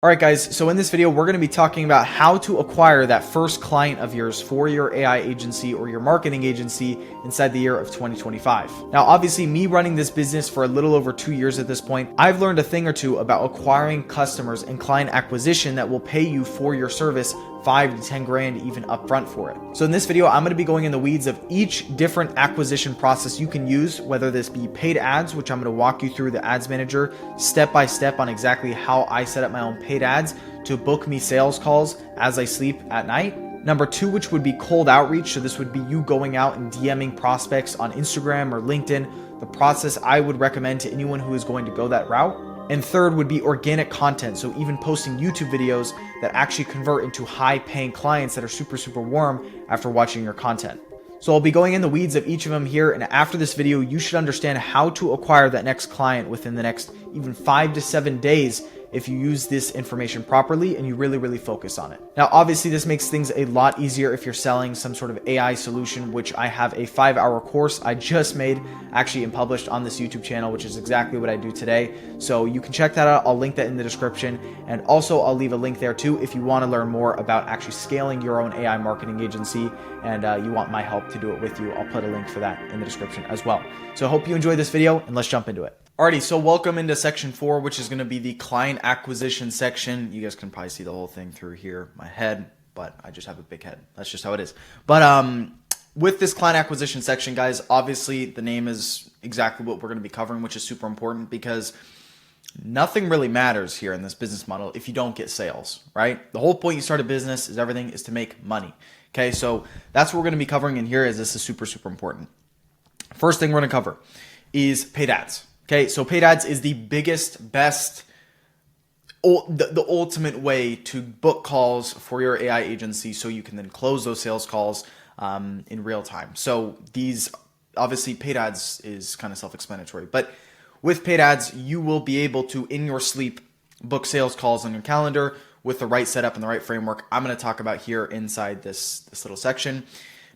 Alright guys, so in this video we're going to be talking about how to acquire that first client of yours for your AI agency or your marketing agency inside the year of 2025. Now obviously me running this business for a little over 2 years at this point, I've learned a thing or two about acquiring customers and client acquisition that will pay you for your service 5 to 10 grand even upfront for it. So in this video, I'm going to be going in the weeds of each different acquisition process you can use, whether this be paid ads, which I'm going to walk you through the ads manager step by step on exactly how I set up my own paid ads to book me sales calls as I sleep at night. Number 2, which would be cold outreach. So this would be you going out and DMing prospects on Instagram or LinkedIn, the process I would recommend to anyone who is going to go that route. And third would be organic content. So even posting YouTube videos that actually convert into high paying clients that are super warm after watching your content. So I'll be going in the weeds of each of them here. And after this video, you should understand how to acquire that next client within the next even 5 to 7 days if you use this information properly and you really focus on it. Now, obviously this makes things a lot easier if you're selling some sort of AI solution, which I have a 5-hour course I just made actually and published on this YouTube channel, which is exactly what I do today. So you can check that out. I'll link that in the description. And also I'll leave a link there too if you want to learn more about actually scaling your own AI marketing agency and you want my help to do it with you. I'll put a link for that in the description as well. So I hope you enjoy this video and let's jump into it. Alrighty, so welcome into section 4, which is going to be the client acquisition section. You guys can probably see the whole thing through here, my head, but I just have a big head. That's just how it is. But with this client acquisition section, guys, obviously the name is exactly what we're going to be covering, which is super important because nothing really matters here in this business model if you don't get sales, right? The whole point you start a business is everything is to make money. Okay, so that's what we're going to be covering in here, as this is super important. First thing we're going to cover is paid ads. Okay, so paid ads is the biggest, best, the ultimate way to book calls for your AI agency so you can then close those sales calls in real time. So these, obviously paid ads is kind of self-explanatory, but with paid ads, you will be able to, in your sleep, book sales calls on your calendar with the right setup and the right framework I'm going to talk about here inside this little section.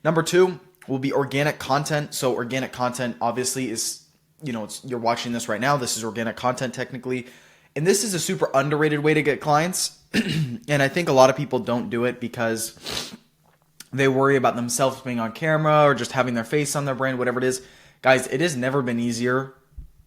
Number 2 will be organic content. So organic content obviously is, you're watching this right now. This is organic content technically. And this is a super underrated way to get clients. And I think a lot of people don't do it because they worry about themselves being on camera or just having their face on their brand, whatever it is. Guys, it has never been easier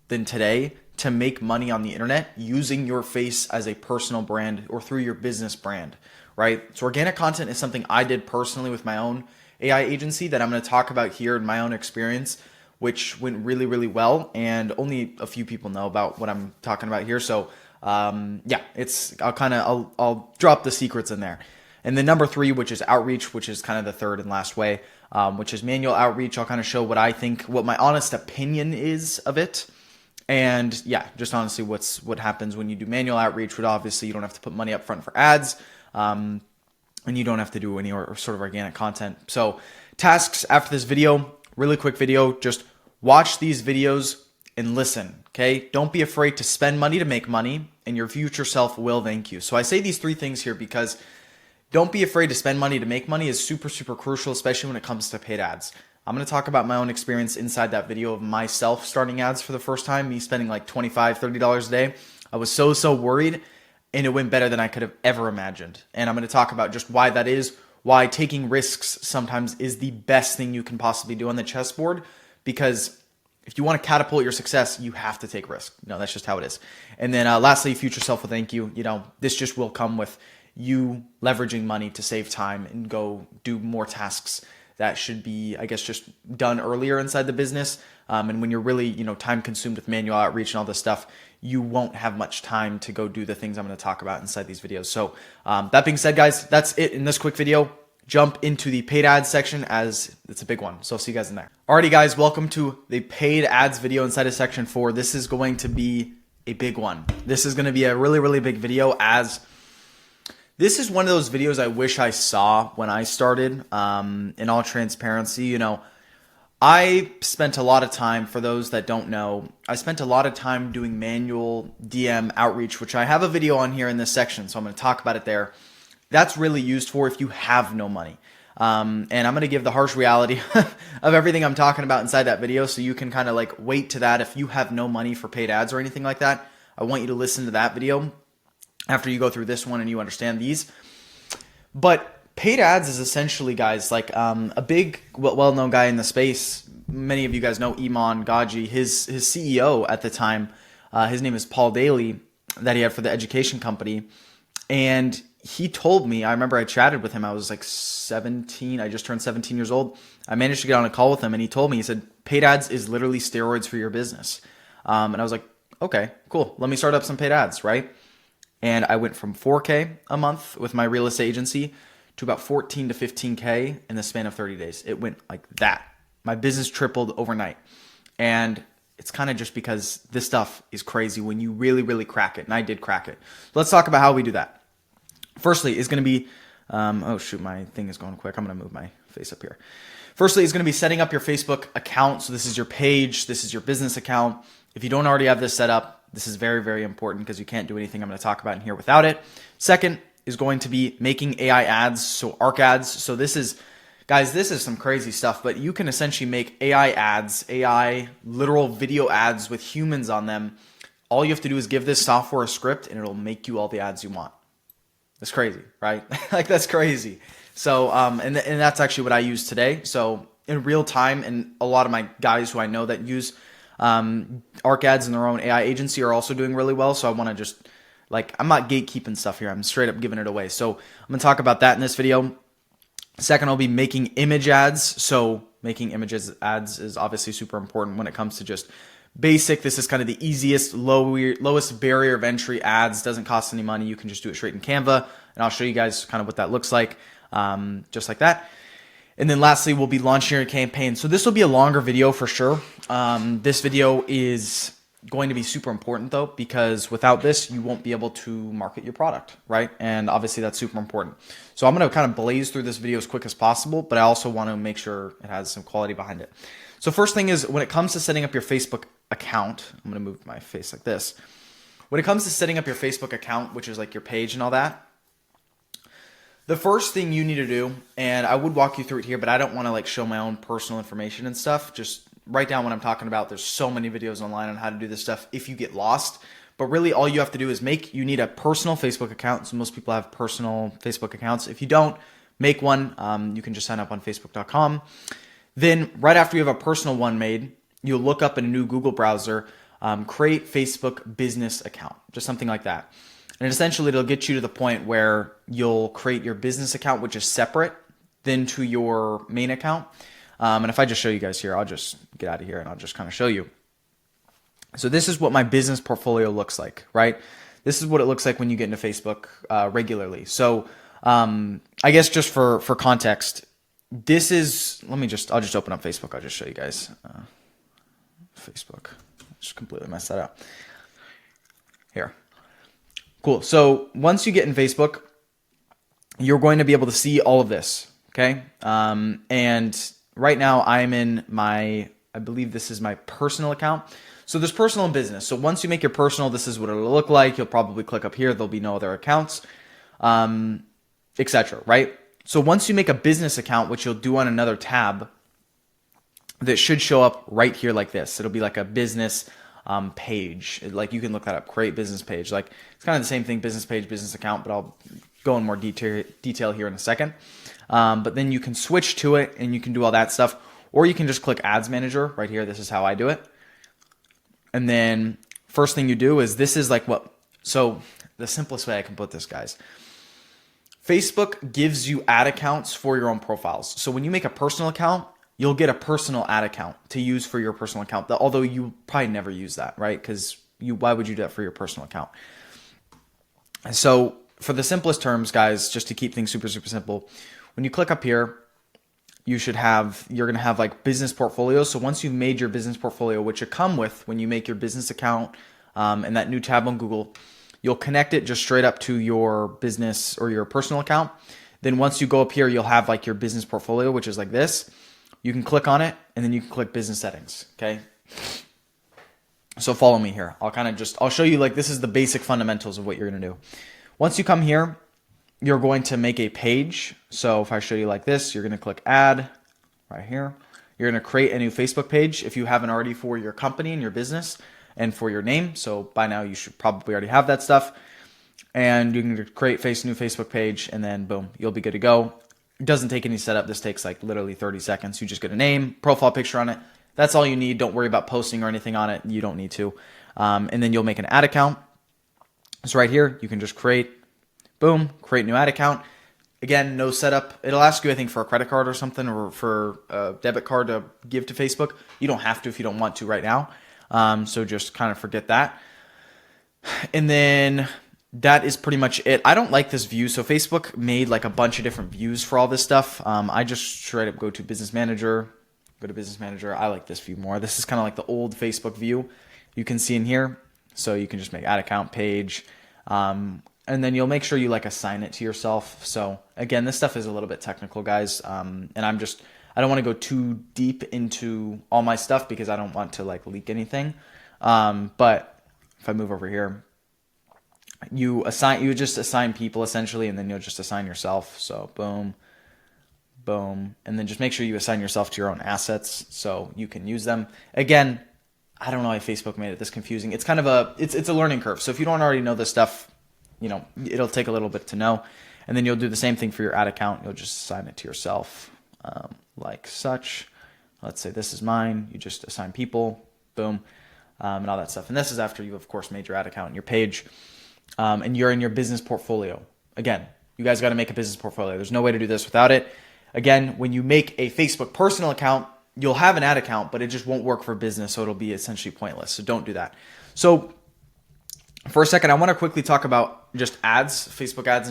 than today to make money on the internet using your face as a personal brand or through your business brand, right? So organic content is something I did personally with my own AI agency that I'm going to talk about here in my own experience, which went really well, and only a few people know about what I'm talking about here. So yeah, I'll drop the secrets in there. And then number 3, which is outreach, which is kind of the third and last way, which is manual outreach. I'll kind of show what my honest opinion is of it. And yeah, just honestly what happens when you do manual outreach, but obviously you don't have to put money up front for ads, and you don't have to do any sort of organic content. So tasks after this video. Really quick video, just watch these videos and listen, okay? Don't be afraid to spend money to make money, and your future self will thank you. So I say these 3 things here because don't be afraid to spend money to make money is super crucial, especially when it comes to paid ads. I'm going to talk about my own experience inside that video of myself starting ads for the first time, me spending like $25, $30 a day. I was so worried, and it went better than I could have ever imagined. And I'm going to talk about just why that is, why taking risks sometimes is the best thing you can possibly do on the chessboard, because if you want to catapult your success, you have to take risk. That's just how it is. And then lastly, future self will thank you. This just will come with you leveraging money to save time and go do more tasks that should be, I guess, just done earlier inside the business. And when you're really, time consumed with manual outreach and all this stuff, you won't have much time to go do the things I'm going to talk about inside these videos. So that being said, guys, that's it in this quick video. Jump into the paid ads section as it's a big one. So I'll see you guys in there. Alrighty, guys, welcome to the paid ads video inside of section 4. This is going to be a big one. This is going to be a really big video, as this is one of those videos I wish I saw when I started. In all transparency, I spent a lot of time, for those that don't know, I spent a lot of time doing manual DM outreach, which I have a video on here in this section, so I'm going to talk about it there. That's really used for if you have no money. And I'm going to give the harsh reality of everything I'm talking about inside that video, so you can kind of like wait to that. If you have no money for paid ads or anything like that, I want you to listen to that video. after you go through this one and you understand these. But paid ads is essentially, guys, like a big, well-known guy in the space. Many of you guys know Iman Gaji. His CEO at the time, his name is Paul Daly, that he had for the education company. And he told me, I remember I chatted with him. I was like 17. I just turned 17 years old. I managed to get on a call with him, and he told me, he said, paid ads is literally steroids for your business. And I was like, okay, cool. Let me start up some paid ads, right? And I went from 4K a month with my real estate agency to about 14 to 15K in the span of 30 days. It went like that. My business tripled overnight. And it's kind of just because this stuff is crazy when you really, really crack it. And I did crack it. Let's talk about how we do that. Firstly, is going to be, oh shoot, my thing is going quick. I'm going to move my face up here. Firstly, is going to be setting up your Facebook account. So this is your page. This is your business account. If you don't already have this set up, this is very, very important because you can't do anything I'm going to talk about in here without it. Second is going to be making AI ads, so ARC ads. So this is, guys, this is some crazy stuff, but you can essentially make AI ads, AI literal video ads with humans on them. All you have to do is give this software a script and it'll make you all the ads you want. That's crazy, right? Like that's crazy. So, and that's actually what I use today. So in real time, and a lot of my guys who I know that use ARC ads in their own AI agency are also doing really well. So I want to just, like, I'm not gatekeeping stuff here. I'm straight up giving it away. So I'm going to talk about that in this video. Second, I'll be making image ads. So making images ads is obviously super important when it comes to just basic. This is kind of the easiest, lowest barrier of entry ads. Doesn't cost any money. You can just do it straight in Canva. And I'll show you guys kind of what that looks like, just like that. And then lastly, we'll be launching your campaign. So this will be a longer video for sure. This video is going to be super important though, because without this, you won't be able to market your product, right? And obviously that's super important. So I'm going to kind of blaze through this video as quick as possible, but I also want to make sure it has some quality behind it. So first thing is, when it comes to setting up your Facebook account, I'm going to move my face like this. When it comes to setting up your Facebook account, which is like your page and all that, the first thing you need to do, and I would walk you through it here, but I don't want to like show my own personal information and stuff. Just write down what I'm talking about. There's so many videos online on how to do this stuff if you get lost. But really all you have to do is you need a personal Facebook account. So most people have personal Facebook accounts. If you don't, make one. You can just sign up on facebook.com. Then right after you have a personal one made, you'll look up in a new Google browser, create Facebook business account, just something like that. And essentially it'll get you to the point where you'll create your business account, which is separate then to your main account. And if I just show you guys here, I'll just get out of here and I'll just kind of show you. So this is what my business portfolio looks like, right? This is what it looks like when you get into Facebook regularly. So I guess just for context, this is, I'll just open up Facebook. I'll just show you guys. Facebook, just completely messed that up. Here. Cool. So once you get in Facebook, you're going to be able to see all of this. Okay. And right now I'm in I believe this is my personal account. So there's personal and business. So once you make your personal, this is what it'll look like. You'll probably click up here. There'll be no other accounts, etc. Right? So once you make a business account, which you'll do on another tab, that should show up right here like this. It'll be like a business page. Like you can look that up, create business page. Like it's kind of the same thing, business page, business account, but I'll go in more detail here in a second. But then you can switch to it and you can do all that stuff, or you can just click Ads Manager right here. This is how I do it. And then first thing you do is this is like so the simplest way I can put this, guys. Facebook gives you ad accounts for your own profiles. So when you make a personal account, you'll get a personal ad account to use for your personal account. Although you probably never use that, right? Because why would you do that for your personal account? So for the simplest terms, guys, just to keep things super, super simple, when you click up here, you're going to have like business portfolios. So once you've made your business portfolio, which you come with when you make your business account and that new tab on Google, you'll connect it just straight up to your business or your personal account. Then once you go up here, you'll have like your business portfolio, which is like this. You can click on it and then you can click business settings. Okay. So follow me here. I'll show you, like, this is the basic fundamentals of what you're going to do. Once you come here, you're going to make a page. So if I show you like this, you're going to click add right here. You're going to create a new Facebook page if you haven't already, for your company and your business and for your name. So by now you should probably already have that stuff. and you can create new Facebook page, and then boom, you'll be good to go. It doesn't take any setup. This takes like literally 30 seconds. You just get a name, profile picture on it. That's all you need. Don't worry about posting or anything on it. You don't need to. And then you'll make an ad account. So right here, you can just create new ad account. Again, no setup. It'll ask you, I think, for a credit card or something, or for a debit card to give to Facebook. You don't have to if you don't want to right now. So just kind of forget that. And then that is pretty much it. I don't like this view. So Facebook made like a bunch of different views for all this stuff. I just straight up go to Business Manager. Go to Business Manager. I like this view more. This is kind of like the old Facebook view you can see in here. So you can just make ad account page. And then you'll make sure you like assign it to yourself. So again, this stuff is a little bit technical, guys. And I don't want to go too deep into all my stuff because I don't want to like leak anything. But if I move over here, you just assign people essentially, and then you'll just assign yourself. So boom, and then just make sure you assign yourself to your own assets so you can use them. Again, I don't know why Facebook made it this confusing. It's kind of it's a learning curve. So if you don't already know this stuff, it'll take a little bit to know. And then you'll do the same thing for your ad account. You'll just assign it to yourself like such. Let's say this is mine. You just assign people, boom, and all that stuff. And this is after you've, of course, made your ad account and your page. And you're in your business portfolio. Again, you guys got to make a business portfolio. There's no way to do this without it. Again, when you make a Facebook personal account, you'll have an ad account, but it just won't work for business, so it'll be essentially pointless. So don't do that. So for a second, I want to quickly talk about just ads, Facebook ads,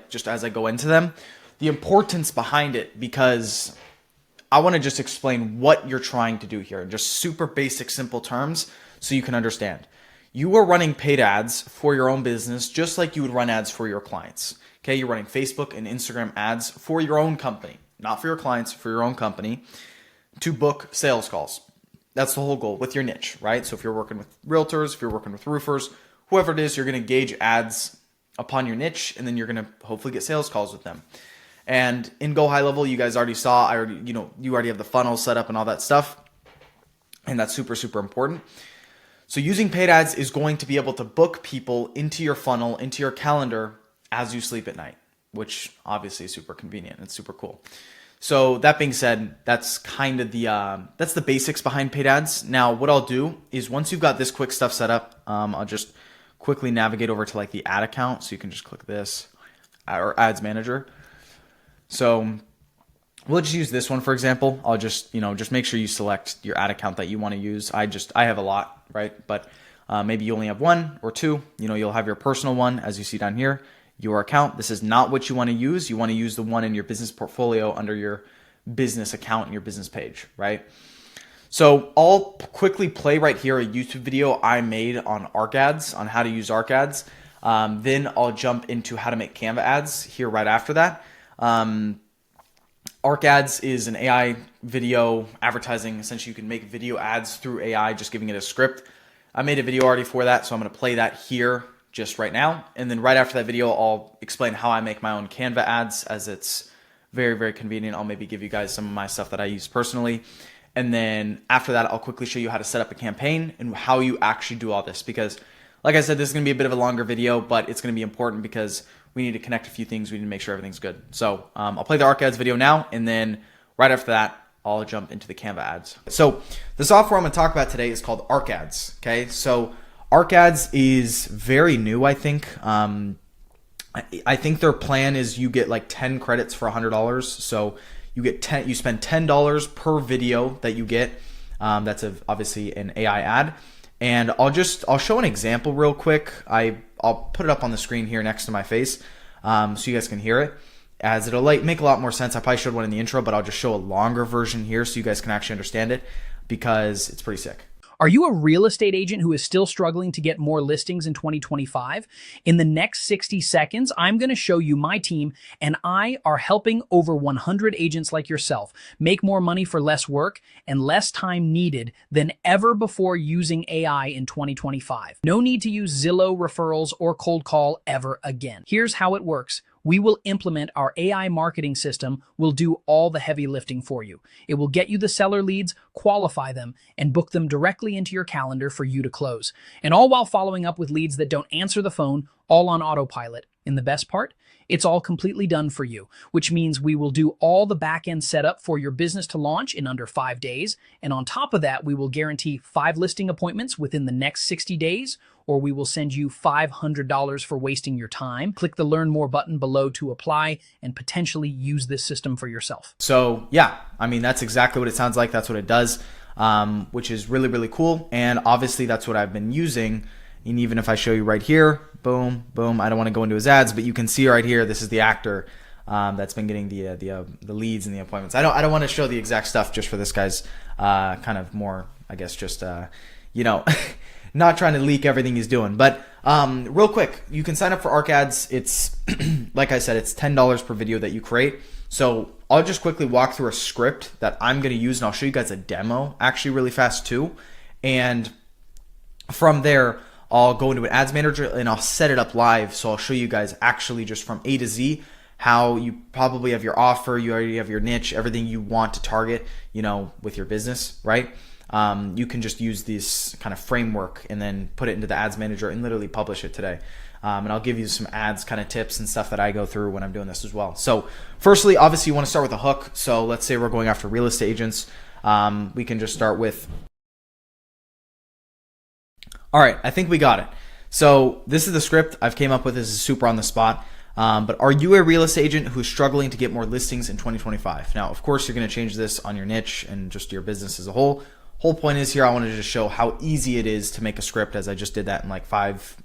just as I go into them, the importance behind it, because I want to just explain what you're trying to do here in just super basic, simple terms so you can understand. You are running paid ads for your own business, just like you would run ads for your clients. Okay, you're running Facebook and Instagram ads for your own company, not for your clients, for your own company, to book sales calls. That's the whole goal with your niche, right? So if you're working with realtors, if you're working with roofers, whoever it is, you're going to gauge ads upon your niche, and then you're going to hopefully get sales calls with them. And in Go High Level, you guys already saw, you already have the funnel set up and all that stuff, and that's super, super important. So using paid ads is going to be able to book people into your funnel, into your calendar as you sleep at night, which obviously is super convenient. It's super cool. So that being said, that's kind of that's the basics behind paid ads. Now, what I'll do is once you've got this quick stuff set up, I'll just quickly navigate over to like the ad account. So you can just click this or ads manager. So we'll just use this one, for example. I'll just make sure you select your ad account that you want to use. I have a lot, right? But maybe you only have one or two. You'll have your personal one, as you see down here, your account. This is not what you want to use. You want to use the one in your business portfolio under your business account and your business page, right? So I'll quickly play right here a YouTube video I made on ARC ads, on how to use ARC ads. Then I'll jump into how to make Canva ads here right after that. ARC ads is an AI video advertising. Essentially, you can make video ads through AI, just giving it a script. I made a video already for that, so I'm going to play that here just right now. And then right after that video, I'll explain how I make my own Canva ads, as it's very, very convenient. I'll maybe give you guys some of my stuff that I use personally. And then after that, I'll quickly show you how to set up a campaign and how you actually do all this. Because like I said, this is going to be a bit of a longer video, but it's going to be important because we need to connect a few things. We need to make sure everything's good. So I'll play the ARC ads video now, and then right after that, I'll jump into the Canva ads. So the software I'm going to talk about today is called ARC ads. Okay, so ARC ads is very new, I think. I think their plan is you get like 10 credits for $100. So you spend $10 per video that you get. That's obviously an AI ad. And I'll show an example real quick. I'll put it up on the screen here next to my face so you guys can hear it, as it'll make a lot more sense. I probably showed one in the intro, but I'll just show a longer version here so you guys can actually understand it, because it's pretty sick. Are you a real estate agent who is still struggling to get more listings in 2025? In the next 60 seconds, I'm going to show you my team, and I are helping over 100 agents like yourself make more money for less work and less time needed than ever before using AI in 2025. No need to use Zillow referrals or cold call ever again. Here's how it works. We will implement our AI marketing system, will do all the heavy lifting for you. It will get you the seller leads, qualify them, and book them directly into your calendar for you to close. And all while following up with leads that don't answer the phone, all on autopilot. And the best part? It's all completely done for you, which means we will do all the back-end setup for your business to launch in under 5 days. And on top of that, we will guarantee 5 listing appointments within the next 60 days, or we will send you $500 for wasting your time. Click the Learn More button below to apply and potentially use this system for yourself. So yeah, I mean, that's exactly what it sounds like. That's what it does, which is really, really cool. And obviously that's what I've been using. And even if I show you right here, boom, boom, I don't want to go into his ads, but you can see right here, this is the actor that's been getting the leads and the appointments. I don't want to show the exact stuff just for this guy's kind of more, I guess, just, you know, not trying to leak everything he's doing. But real quick, you can sign up for ARC ads. It's, like I said, it's $10 per video that you create. So I'll just quickly walk through a script that I'm going to use, and I'll show you guys a demo actually really fast too. And from there, I'll go into an ads manager and I'll set it up live. So I'll show you guys actually just from A to Z how you probably have your offer, you already have your niche, everything you want to target, you know, with your business, right? You can just use this kind of framework and then put it into the ads manager and literally publish it today. And I'll give you some ads kind of tips and stuff that I go through when I'm doing this as well. So firstly, obviously you want to start with a hook. So let's say we're going after real estate agents. We can just start with, all right, I think we got it. So this is the script I've came up with. This is super on the spot. But are you a real estate agent who's struggling to get more listings in 2025? Now, of course, you're going to change this on your niche and just your business as a whole. Whole point is here, I wanted to just show how easy it is to make a script, as I just did that in like five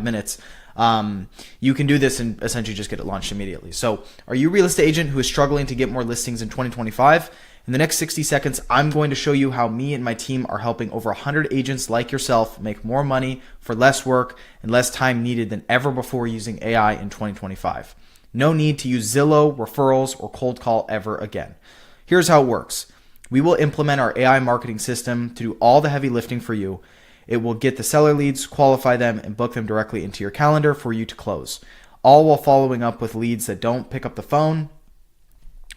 minutes. You can do this and essentially just get it launched immediately. So are you a real estate agent who is struggling to get more listings in 2025? In the next 60 seconds, I'm going to show you how me and my team are helping over 100 agents like yourself make more money for less work and less time needed than ever before using AI in 2025. No need to use Zillow, referrals, or cold call ever again. Here's how it works. We will implement our AI marketing system to do all the heavy lifting for you. It will get the seller leads, qualify them, and book them directly into your calendar for you to close, all while following up with leads that don't pick up the phone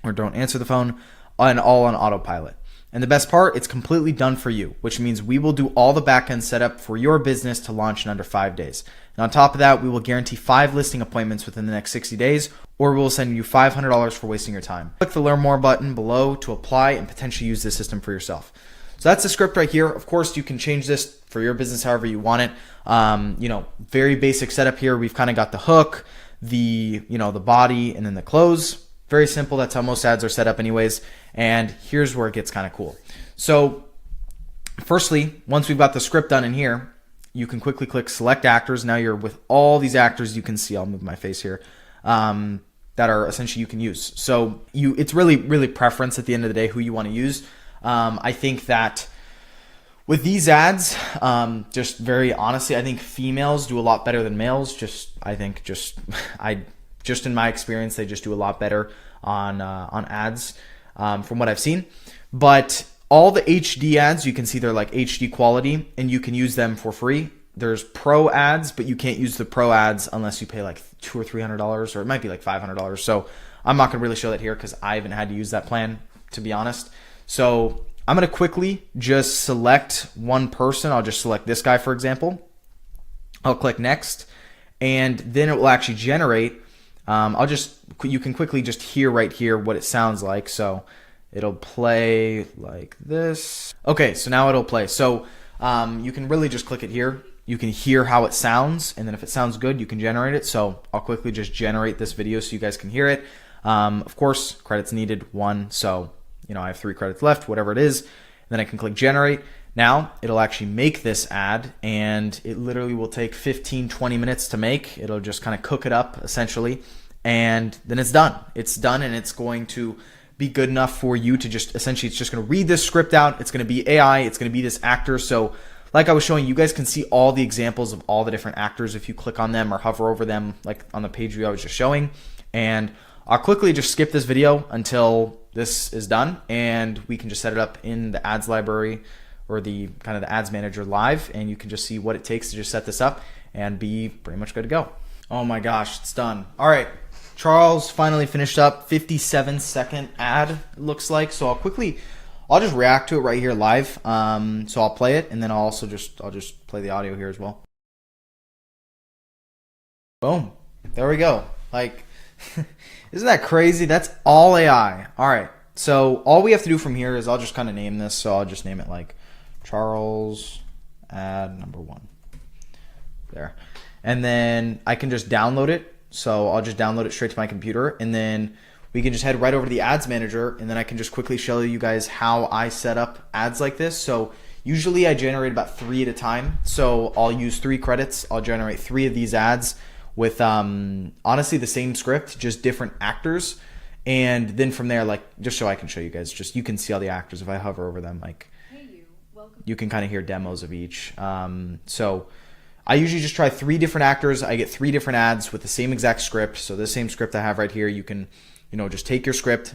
or don't answer the phone, and all on autopilot. And the best part, it's completely done for you, which means we will do all the back-end setup for your business to launch in under 5 days. And on top of that, we will guarantee 5 listing appointments within the next 60 days, or we will send you $500 for wasting your time. Click the Learn More button below to apply and potentially use this system for yourself. So that's the script right here. Of course, you can change this for your business however you want it. You know, very basic setup here. We've kind of got the hook, the body, and then the close. Very simple. That's how most ads are set up anyways. And here's where it gets kind of cool. So firstly, once we've got the script done in here, you can quickly click select actors. Now you're with all these actors you can see. I'll move my face here. That are essentially you can use. So it's really, really preference at the end of the day who you want to use. I think that with these ads, just very honestly, I think females do a lot better than males. Just in my experience, they just do a lot better on ads from what I've seen. But all the HD ads, you can see they're like HD quality, and you can use them for free. There's pro ads, but you can't use the pro ads unless you pay like $200 or $300, or it might be like $500. So I'm not gonna really show that here because I haven't had to use that plan, to be honest. So I'm gonna quickly just select one person. I'll just select this guy, for example. I'll click next, and then it will actually generate. You can quickly just hear right here what it sounds like. So it'll play like this. Okay, so now it'll play. So you can really just click it here. You can hear how it sounds, and then if it sounds good, you can generate it. So I'll quickly just generate this video so you guys can hear it. Of course, credits needed 1. So, I have 3 credits left, whatever it is. And then I can click generate. Now it'll actually make this ad, and it literally will take 15-20 minutes to make. It'll just kind of cook it up essentially, and then it's done. It's done, and it's going to be good enough for you to just essentially, it's just going to read this script out. It's going to be AI. It's going to be this actor. So like I was showing, you guys can see all the examples of all the different actors if you click on them or hover over them, like on the page view I was just showing. And I'll quickly just skip this video until this is done, and we can just set it up in the ads library or the kind of the ads manager live, and you can just see what it takes to just set this up and be pretty much good to go. Oh my gosh, it's done. All right, Charles finally finished up 57-second ad, it looks like. So I'll just react to it right here live. So I'll play it, and then I'll just play the audio here as well. Boom. There we go. Like, isn't that crazy? That's all AI. All right. So all we have to do from here is I'll just kind of name this. So I'll just name it like Charles ad number 1. There. And then I can just download it. So I'll just download it straight to my computer, and then we can just head right over to the ads manager, and then I can just quickly show you guys how I set up ads like this. So usually I generate about 3 at a time. So I'll use 3 credits. I'll generate 3 of these ads with honestly the same script, just different actors. And then from there, like, just so I can show you guys, just you can see all the actors if I hover over them, like, hey, you can kind of hear demos of each. So I usually just try 3 different actors. I get 3 different ads with the same exact script. So the same script I have right here, you can, just take your script,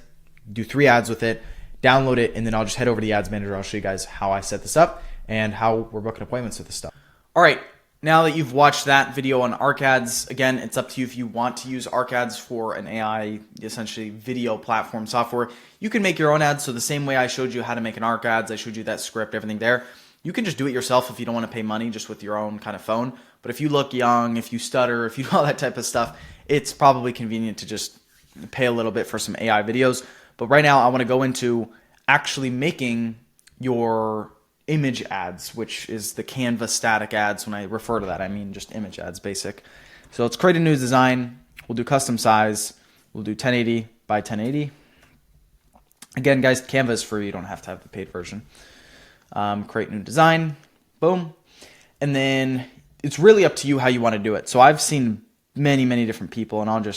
do 3 ads with it, download it, and then I'll just head over to the ads manager. I'll show you guys how I set this up and how we're booking appointments with this stuff. All right. Now that you've watched that video on ArcAds, again, it's up to you if you want to use ArcAds for an AI, essentially video platform software. You can make your own ads. So the same way I showed you how to make an ArcAds, I showed you that script, everything there. You can just do it yourself if you don't want to pay money, just with your own kind of phone. But if you look young, if you stutter, if you do all that type of stuff, it's probably convenient to just pay a little bit for some AI videos. But right now I want to go into actually making your image ads, which is the Canva static ads. When I refer to that, I mean just image ads, basic. So let's create a new design. We'll do custom size. We'll do 1080 by 1080. Again, guys, Canva is free. You don't have to have the paid version. Create new design. Boom. And then it's really up to you how you want to do it. So I've seen many different people, and I'm going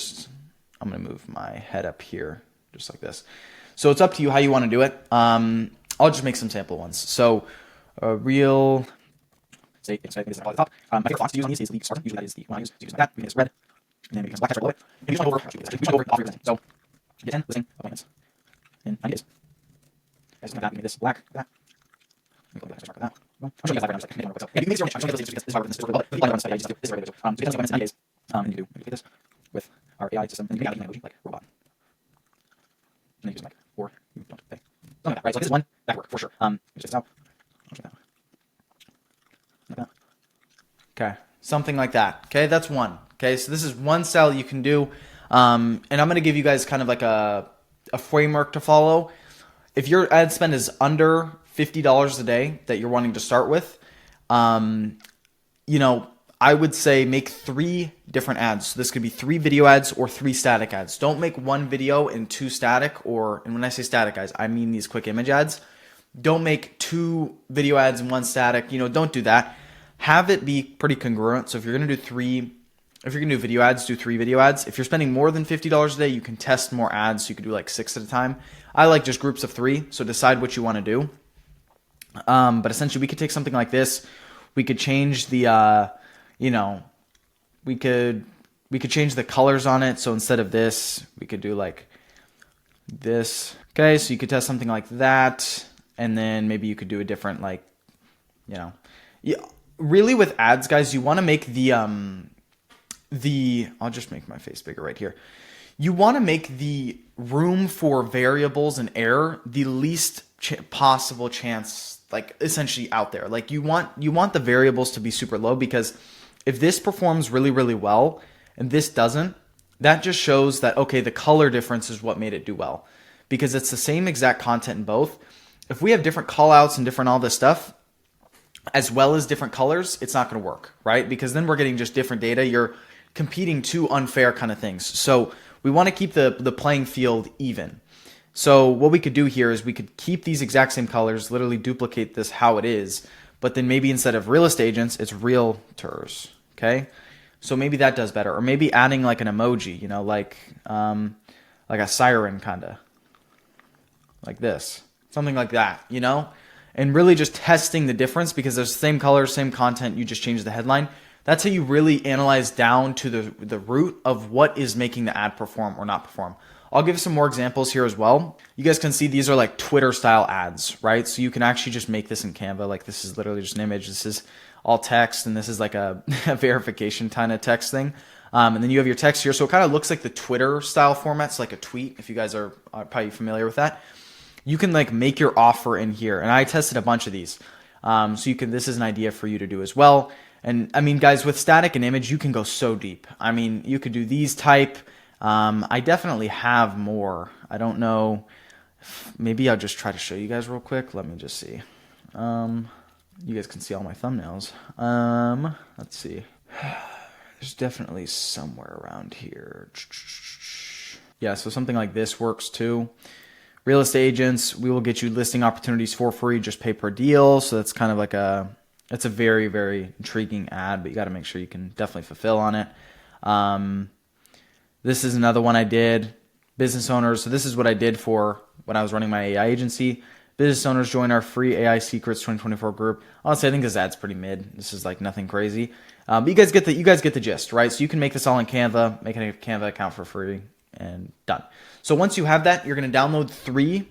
to move my head up here just like this. So it's up to you how you want to do it. I'll just make some sample ones. So real, say this is at the top. My favorite fonts to use on these is the Carson. Usually that is the one I use. So use like that. We can use red, and then we can use black text right below it. And we just over, off your listing. So get 10 listing appointments in 90 days. Guys, like that. We can make this black, like that. Let me go back to that. I'll show you guys that right now. Make it more quick. So, yeah, you can make your own. I'm showing you this is why we're this is really well. This is very good. So you can 10 appointments in 90 days. And you do this with our AI system, and you can add an emoji like robot. And then you use like, or you don't pay. Something like that, right? So this is one that work for sure. Just check this out. I'll check that. Like that. Okay, something like that. Okay, that's one. Okay, so this is one style you can do, and I'm gonna give you guys kind of like a framework to follow. If your ad spend is under $50 a day that you're wanting to start with, I would say make 3 different ads. So this could be 3 video ads or 3 static ads. Don't make 1 video and 2 static, and when I say static, guys, I mean these quick image ads. Don't make 2 video ads and 1 static. Don't do that. Have it be pretty congruent. So if you're going to do 3, if you're going to do video ads, do 3 video ads. If you're spending more than $50 a day, you can test more ads. So you could do like 6 at a time. I like just groups of 3. So decide what you want to do. But essentially we could take something like this. We could change the, we could change the colors on it. So instead of this, we could do like this. Okay, so you could test something like that, and then maybe you could do a different, like, really with ads, guys, you want to make I'll just make my face bigger right here. You want to make the room for variables and error the least possible chance, like essentially out there. Like you want the variables to be super low, because if this performs really well and this doesn't, that just shows that, okay, the color difference is what made it do well, because it's the same exact content in both. If we have different call outs and different all this stuff, as well as different colors, it's not going to work, right? Because then we're getting just different data. You're competing 2 unfair kind of things. So we want to keep the playing field even. So what we could do here is we could keep these exact same colors, literally duplicate this how it is, but then maybe instead of real estate agents, it's realtors, okay? So maybe that does better. Or maybe adding like an emoji, like a siren kind of, like this, something like that, and really just testing the difference, because there's the same colors, same content, you just change the headline. That's how you really analyze down to the root of what is making the ad perform or not perform. I'll give some more examples here as well. You guys can see these are like Twitter style ads, right? So you can actually just make this in Canva. Like this is literally just an image. This is all text, and this is like a verification kind of text thing. And then you have your text here. So it kind of looks like the Twitter style format. It's like a tweet, if you guys are probably familiar with that. You can like make your offer in here. And I tested a bunch of these. So you can, this is an idea for you to do as well. And I mean, guys, with static and image, you can go so deep. I mean, you could do these type. I definitely have more. I don't know. Maybe I'll just try to show you guys real quick. Let me just see. You guys can see all my thumbnails. Let's see. There's definitely somewhere around here. Yeah, so something like this works too. Real estate agents, we will get you listing opportunities for free, just pay per deal. So that's kind of like it's a very, very intriguing ad, but you got to make sure you can definitely fulfill on it. This is another one I did. Business owners. So this is what I did for when I was running my AI agency. Business owners join our free AI Secrets 2024 group. Honestly, I think this ad's pretty mid. This is like nothing crazy. But you guys get the gist, right? So you can make this all in Canva, make a Canva account for free, and done. So once you have that, you're going to download 3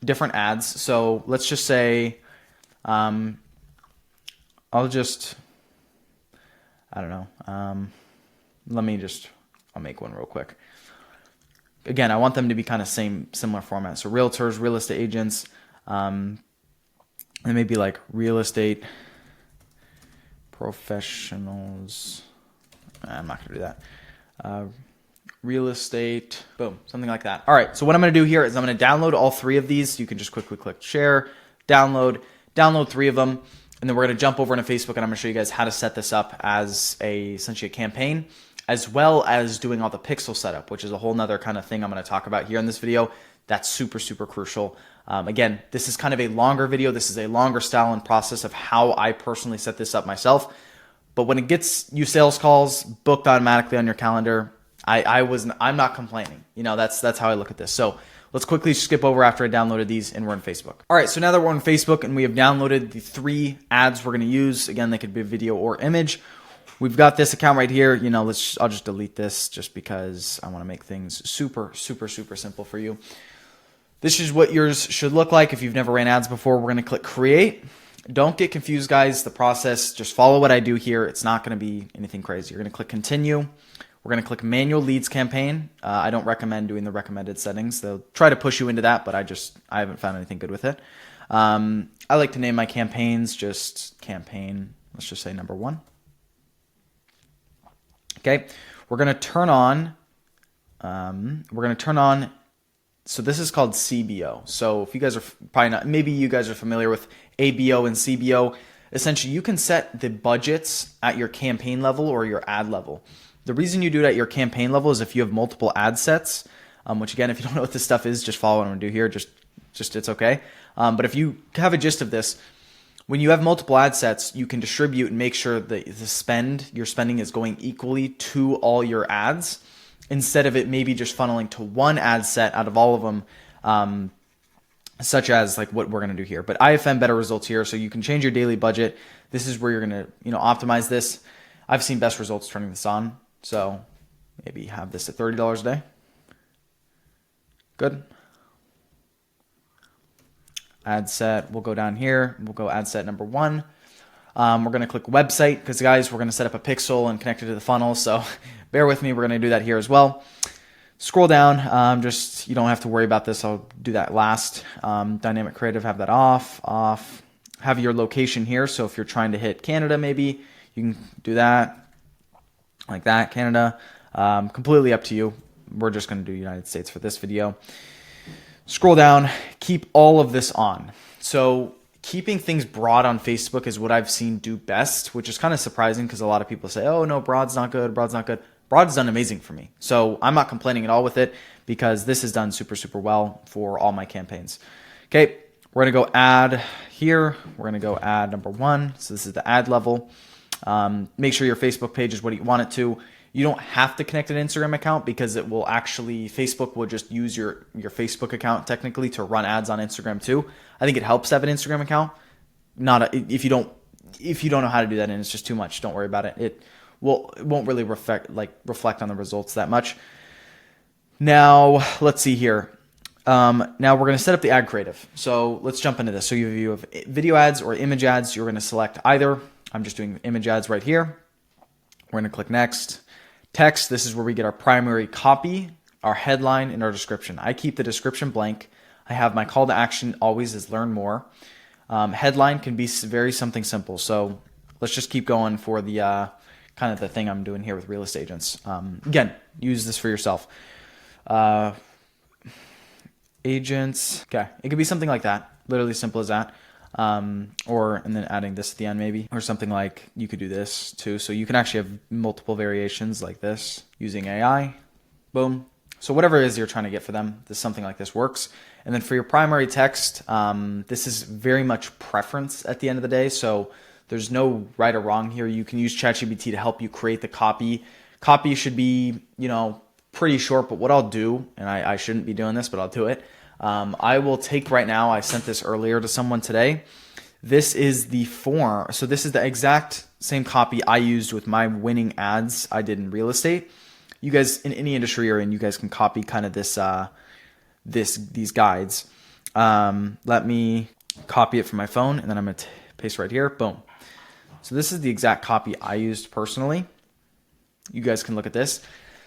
different ads. So let's just say, I don't know. I'll make one real quick. Again, I want them to be kind of similar format. So realtors, real estate agents, and maybe like real estate professionals. I'm not going to do that. Real estate, boom, something like that. All right, so what I'm going to do here is I'm going to download all 3 of these. You can just quickly click share, download 3 of them, and then we're going to jump over into Facebook, and I'm going to show you guys how to set this up as essentially a campaign, as well as doing all the pixel setup, which is a whole nother kind of thing I'm going to talk about here in this video. That's super, super crucial. Again, this is kind of a longer video. This is a longer style and process of how I personally set this up myself. But when it gets you sales calls booked automatically on your calendar, I'm not complaining. You know, that's how I look at this. So let's quickly skip over after I downloaded these and we're in Facebook. All right, so now that we're on Facebook and we have downloaded the 3 ads we're going to use, again, they could be video or image. We've got this account right here. You know, I'll just delete this just because I want to make things super, super, super simple for you. This is what yours should look like if you've never ran ads before. We're going to click create. Don't get confused, guys. The process, just follow what I do here. It's not going to be anything crazy. You're going to click continue. We're going to click manual leads campaign. I don't recommend doing the recommended settings. They'll try to push you into that, but I haven't found anything good with it. I like to name my campaigns just campaign. Let's just say number 1. Okay, we're going to turn on, so this is called CBO. So if you guys are probably not, maybe you guys are familiar with ABO and CBO. Essentially, you can set the budgets at your campaign level or your ad level. The reason you do it at your campaign level is if you have multiple ad sets, which again, if you don't know what this stuff is, just follow what I'm going to do here. Just it's okay. But if you have a gist of this, when you have multiple ad sets, you can distribute and make sure that your spending is going equally to all your ads, instead of it maybe just funneling to one ad set out of all of them, such as like what we're going to do here. But IFM better results here, so you can change your daily budget. This is where you're going to optimize this. I've seen best results turning this on, so maybe have this at $30 a day. Good. Ad set, we'll go down here. We'll go ad set number 1. We're going to click website because, guys, we're going to set up a pixel and connect it to the funnel. So bear with me. We're going to do that here as well. Scroll down. You don't have to worry about this. I'll do that last. Dynamic creative, have that off. Have your location here. So if you're trying to hit Canada, maybe you can do that like that, Canada. Completely up to you. We're just going to do United States for this video. Scroll down, keep all of this on. So keeping things broad on Facebook is what I've seen do best, which is kind of surprising because a lot of people say, oh no, broad's not good, broad's not good. Broad's done amazing for me. So I'm not complaining at all with it because this has done super, super well for all my campaigns. Okay, we're going to go add here. We're going to go add number 1. So this is the ad level. Make sure your Facebook page is what you want it to. You don't have to connect an Instagram account because it will actually, Facebook will just use your Facebook account technically to run ads on Instagram too. I think it helps to have an Instagram account. If you don't know how to do that and it's just too much, don't worry about it. It won't really reflect on the results that much. Now, let's see here. Now we're going to set up the ad creative. So let's jump into this. So you have video ads or image ads. You're going to select either. I'm just doing image ads right here. We're going to click next. Text, this is where we get our primary copy, our headline, and our description. I keep the description blank. I have my call to action always is learn more. Headline can be very something simple. So let's just keep going for the kind of the thing I'm doing here with real estate agents. Again, use this for yourself. Agents. Okay, it could be something like that. Literally simple as that. And then adding this at the end maybe, or something like you could do this too. So you can actually have multiple variations like this using AI. Boom. So whatever it is you're trying to get for them, something like this works. And then for your primary text, this is very much preference at the end of the day. So there's no right or wrong here. You can use ChatGPT to help you create the copy. Copy should be, pretty short, but what I'll do, and I shouldn't be doing this, but I'll do it. I will take right now, I sent this earlier to someone today. This is the form. So this is the exact same copy I used with my winning ads I did in real estate. You guys in any industry you're in, you guys can copy kind of this, these guides. Let me copy it from my phone, and then I'm going to paste right here. Boom. So this is the exact copy I used personally. You guys can look at this.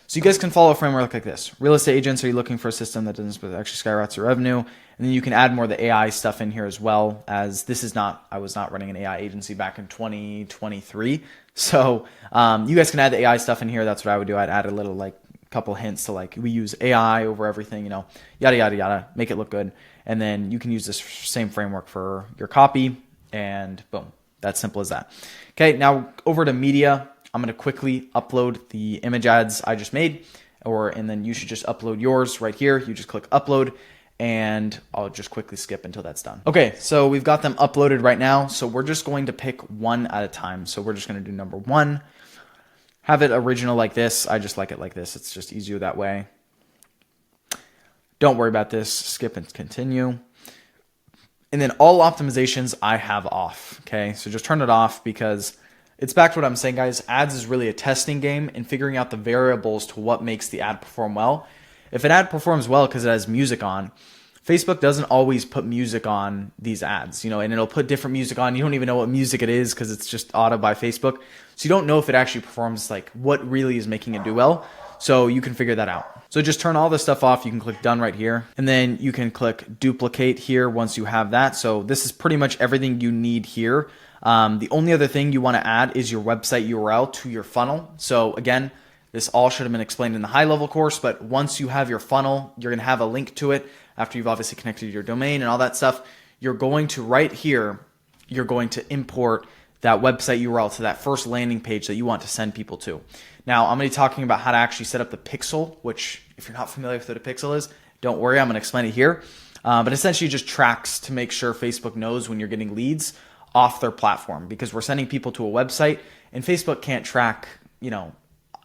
So you guys can follow a framework like this. Real estate agents, are you looking for a system that doesn't actually skyrockets your revenue? And then you can add more of the AI stuff in here as well, as this is not, I was not running an AI agency back in 2023. So you guys can add the AI stuff in here. That's what I would do. I'd add a little couple hints to we use AI over everything, yada, yada, yada, make it look good. And then you can use this same framework for your copy, and boom, that's simple as that. Okay, now over to media. I'm going to quickly upload the image ads I just made, and then you should just upload yours right here. You just click upload, and I'll just quickly skip until that's done. Okay, so we've got them uploaded right now. So we're just going to pick one at a time. So we're just going to do number one. Have it original like this. I just like it like this. It's just easier that way. Don't worry about this. Skip and continue. And then all optimizations I have off. Okay, so just turn it off, because it's back to what I'm saying, guys. Ads is really a testing game and figuring out the variables to what makes the ad perform well. If an ad performs well because it has music on, Facebook doesn't always put music on these ads, and it'll put different music on. You don't even know what music it is because it's just auto by Facebook. So you don't know if it actually performs, what really is making it do well. So you can figure that out. So just turn all this stuff off. You can click done right here, and then you can click duplicate here once you have that. So this is pretty much everything you need here. The only other thing you want to add is your website URL to your funnel. So again, this all should have been explained in the high level course, but once you have your funnel, you're going to have a link to it after you've obviously connected your domain and all that stuff. You're going to right here, you're going to import that website URL to that first landing page that you want to send people to. Now, I'm going to be talking about how to actually set up the pixel, which if you're not familiar with what a pixel is, don't worry, I'm going to explain it here. But essentially just tracks to make sure Facebook knows when you're getting leads off their platform, because we're sending people to a website and Facebook can't track,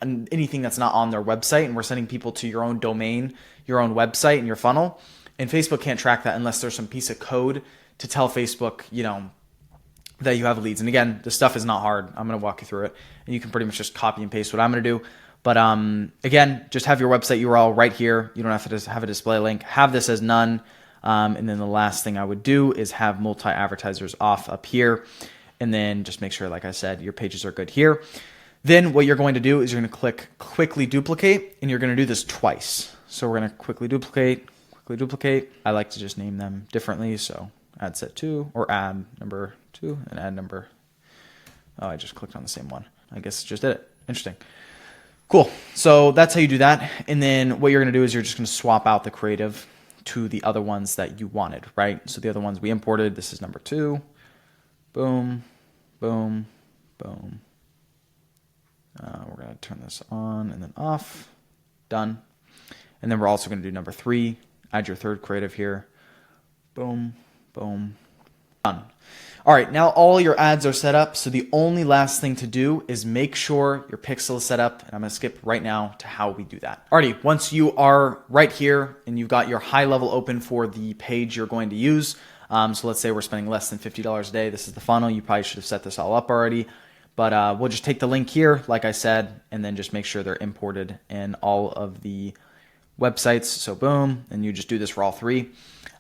anything that's not on their website, and we're sending people to your own domain, your own website and your funnel, and Facebook can't track that unless there's some piece of code to tell Facebook, that you have leads. And again, this stuff is not hard. I'm going to walk you through it, and you can pretty much just copy and paste what I'm going to do. But again, just have your website URL right here. You don't have to have a display link. Have this as none. And then the last thing I would do is have multi-advertisers off up here. And then just make sure, like I said, your pages are good here. Then what you're going to do is you're going to click quickly duplicate, and you're going to do this twice. So we're going to quickly duplicate. I like to just name them differently. So add set 2 or add number 2 and add number. Oh, I just clicked on the same one. I guess it just did it. Interesting. Cool. So that's how you do that. And then what you're going to do is you're just going to swap out the creative to the other ones that you wanted, right? So the other ones we imported, this is number 2. Boom, boom, boom. We're going to turn this on and then off. Done. And then we're also going to do number 3. Add your third creative here. Boom, boom, done. All right, now all your ads are set up. So the only last thing to do is make sure your pixel is set up. And I'm going to skip right now to how we do that. Alrighty, once you are right here and you've got your high level open for the page you're going to use. So let's say we're spending less than $50 a day. This is the funnel. You probably should have set this all up already. But we'll just take the link here, like I said, and then just make sure they're imported in all of the websites. So boom, and you just do this for all 3.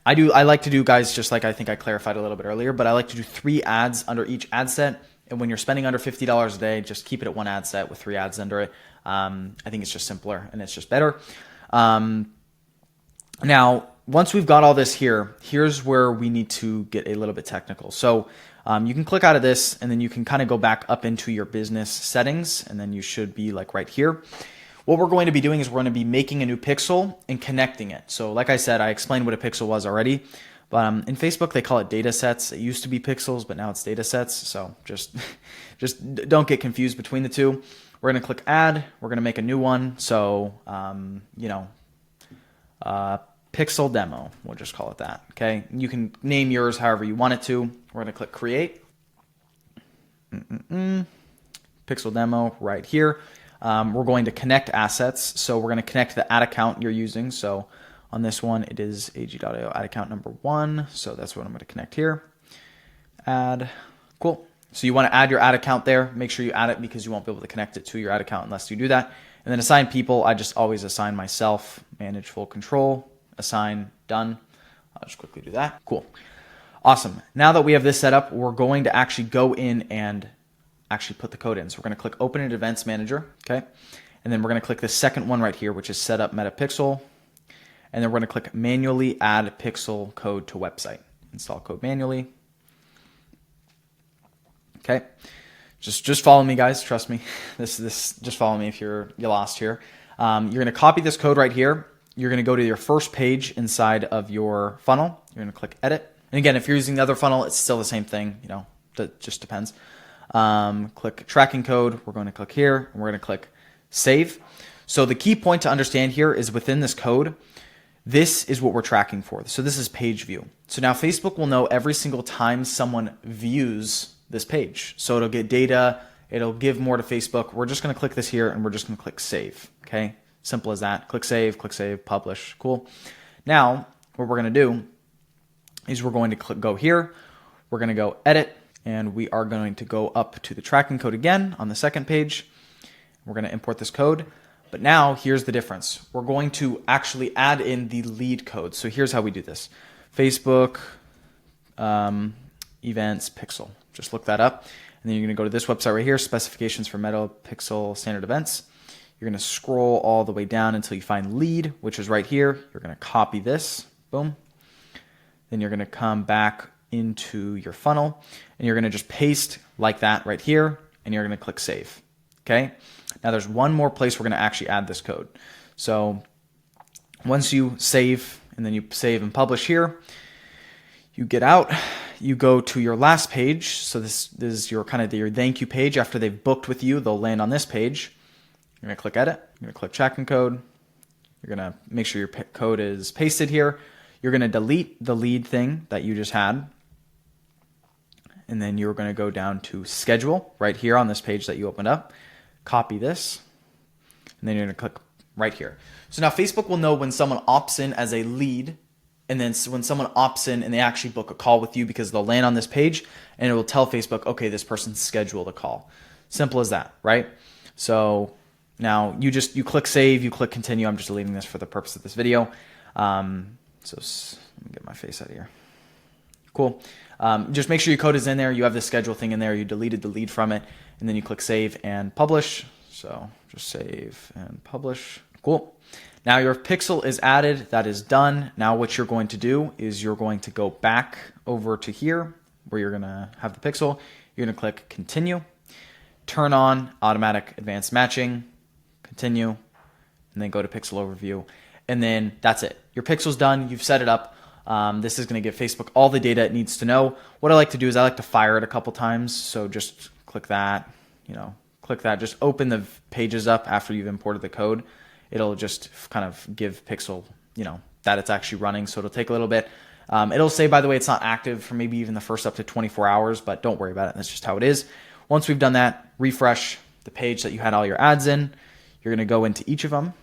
I like to do, guys, just like I think I clarified a little bit earlier, but I like to do 3 ads under each ad set. And when you're spending under $50 a day, just keep it at 1 ad set with 3 ads under it. I think it's just simpler and it's just better. Now, once we've got all this here, here's where we need to get a little bit technical. So you can click out of this and then you can kind of go back up into your business settings, and then you should be like right here. What we're going to be doing is we're going to be making a new pixel and connecting it. So like I said, I explained what a pixel was already, but in Facebook, they call it data sets. It used to be pixels, but now it's data sets. So just don't get confused between the two. We're going to click add. We're going to make a new one. So, pixel demo, we'll just call it that. Okay. You can name yours however you want it to. We're going to click create. Pixel demo right here. We're going to connect assets. So we're going to connect the ad account you're using. So on this one, it is ag.io ad account number 1. So that's what I'm going to connect here. Add. Cool. So you want to add your ad account there. Make sure you add it because you won't be able to connect it to your ad account unless you do that. And then assign people. I just always assign myself. Manage full control. Assign. Done. I'll just quickly do that. Cool. Awesome. Now that we have this set up, we're going to actually go in and actually put the code in. So we're going to click Open in Events Manager. Okay. And then we're going to click the second one right here, which is Set Up Meta Pixel. And then we're going to click Manually Add Pixel Code to Website. Install code manually. Okay. Just follow me, guys. Trust me. This just follow me if you're lost here. You're going to copy this code right here. You're going to go to your first page inside of your funnel. You're going to click Edit. And again, if you're using the other funnel, it's still the same thing. You know, that just depends. Click Tracking Code. We're going to click here, and we're going to click Save. So the key point to understand here is within this code, this is what we're tracking for. So this is page view. So now Facebook will know every single time someone views this page. So it'll get data. It'll give more to Facebook. We're just going to click this here, and we're just going to click Save. Okay. Simple as that. Click save, publish. Cool. Now, what we're going to do is we're going to go here. We're going to go edit, and we are going to go up to the tracking code again on the second page. We're going to import this code. But now here's the difference. We're going to actually add in the lead code. So here's how we do this. Facebook events pixel. Just look that up. And then you're going to go to this website right here, specifications for Meta Pixel standard events. You're going to scroll all the way down until you find lead, which is right here. You're going to copy this. Boom. Then you're going to come back into your funnel, and you're going to just paste like that right here, and you're going to click save. Okay. Now there's one more place we're going to actually add this code. So once you save, and then you save and publish here, you get out, you go to your last page. So this is your kind of your thank you page. After they've booked with you, they'll land on this page. You're going to click edit. You're going to click tracking code. You're going to make sure your code is pasted here. You're going to delete the lead thing that you just had. And then you're going to go down to schedule right here on this page that you opened up. Copy this. And then you're going to click right here. So now Facebook will know when someone opts in as a lead, and then when someone opts in and they actually book a call with you, because they'll land on this page and it will tell Facebook, okay, this person's scheduled a call. Simple as that, right? So now you click save, you click continue. I'm just deleting this for the purpose of this video. So let me get my face out of here. Cool. Just make sure your code is in there. You have the schedule thing in there. You deleted the lead from it, and then you click save and publish. So just save and publish. Cool. Now your pixel is added. That is done. Now what you're going to do is you're going to go back over to here where you're going to have the pixel. You're going to click continue, turn on automatic advanced matching, continue, and then go to pixel overview. And then that's it. Your pixel's done. You've set it up. This is going to give Facebook all the data it needs to know. What I like to do is I like to fire it a couple times. So just click that, click that. Just open the pages up after you've imported the code. It'll just kind of give Pixel, that it's actually running. So it'll take a little bit. It'll say, by the way, it's not active for maybe even the first up to 24 hours, but don't worry about it. That's just how it is. Once we've done that, refresh the page that you had all your ads in. You're going to go into each of them,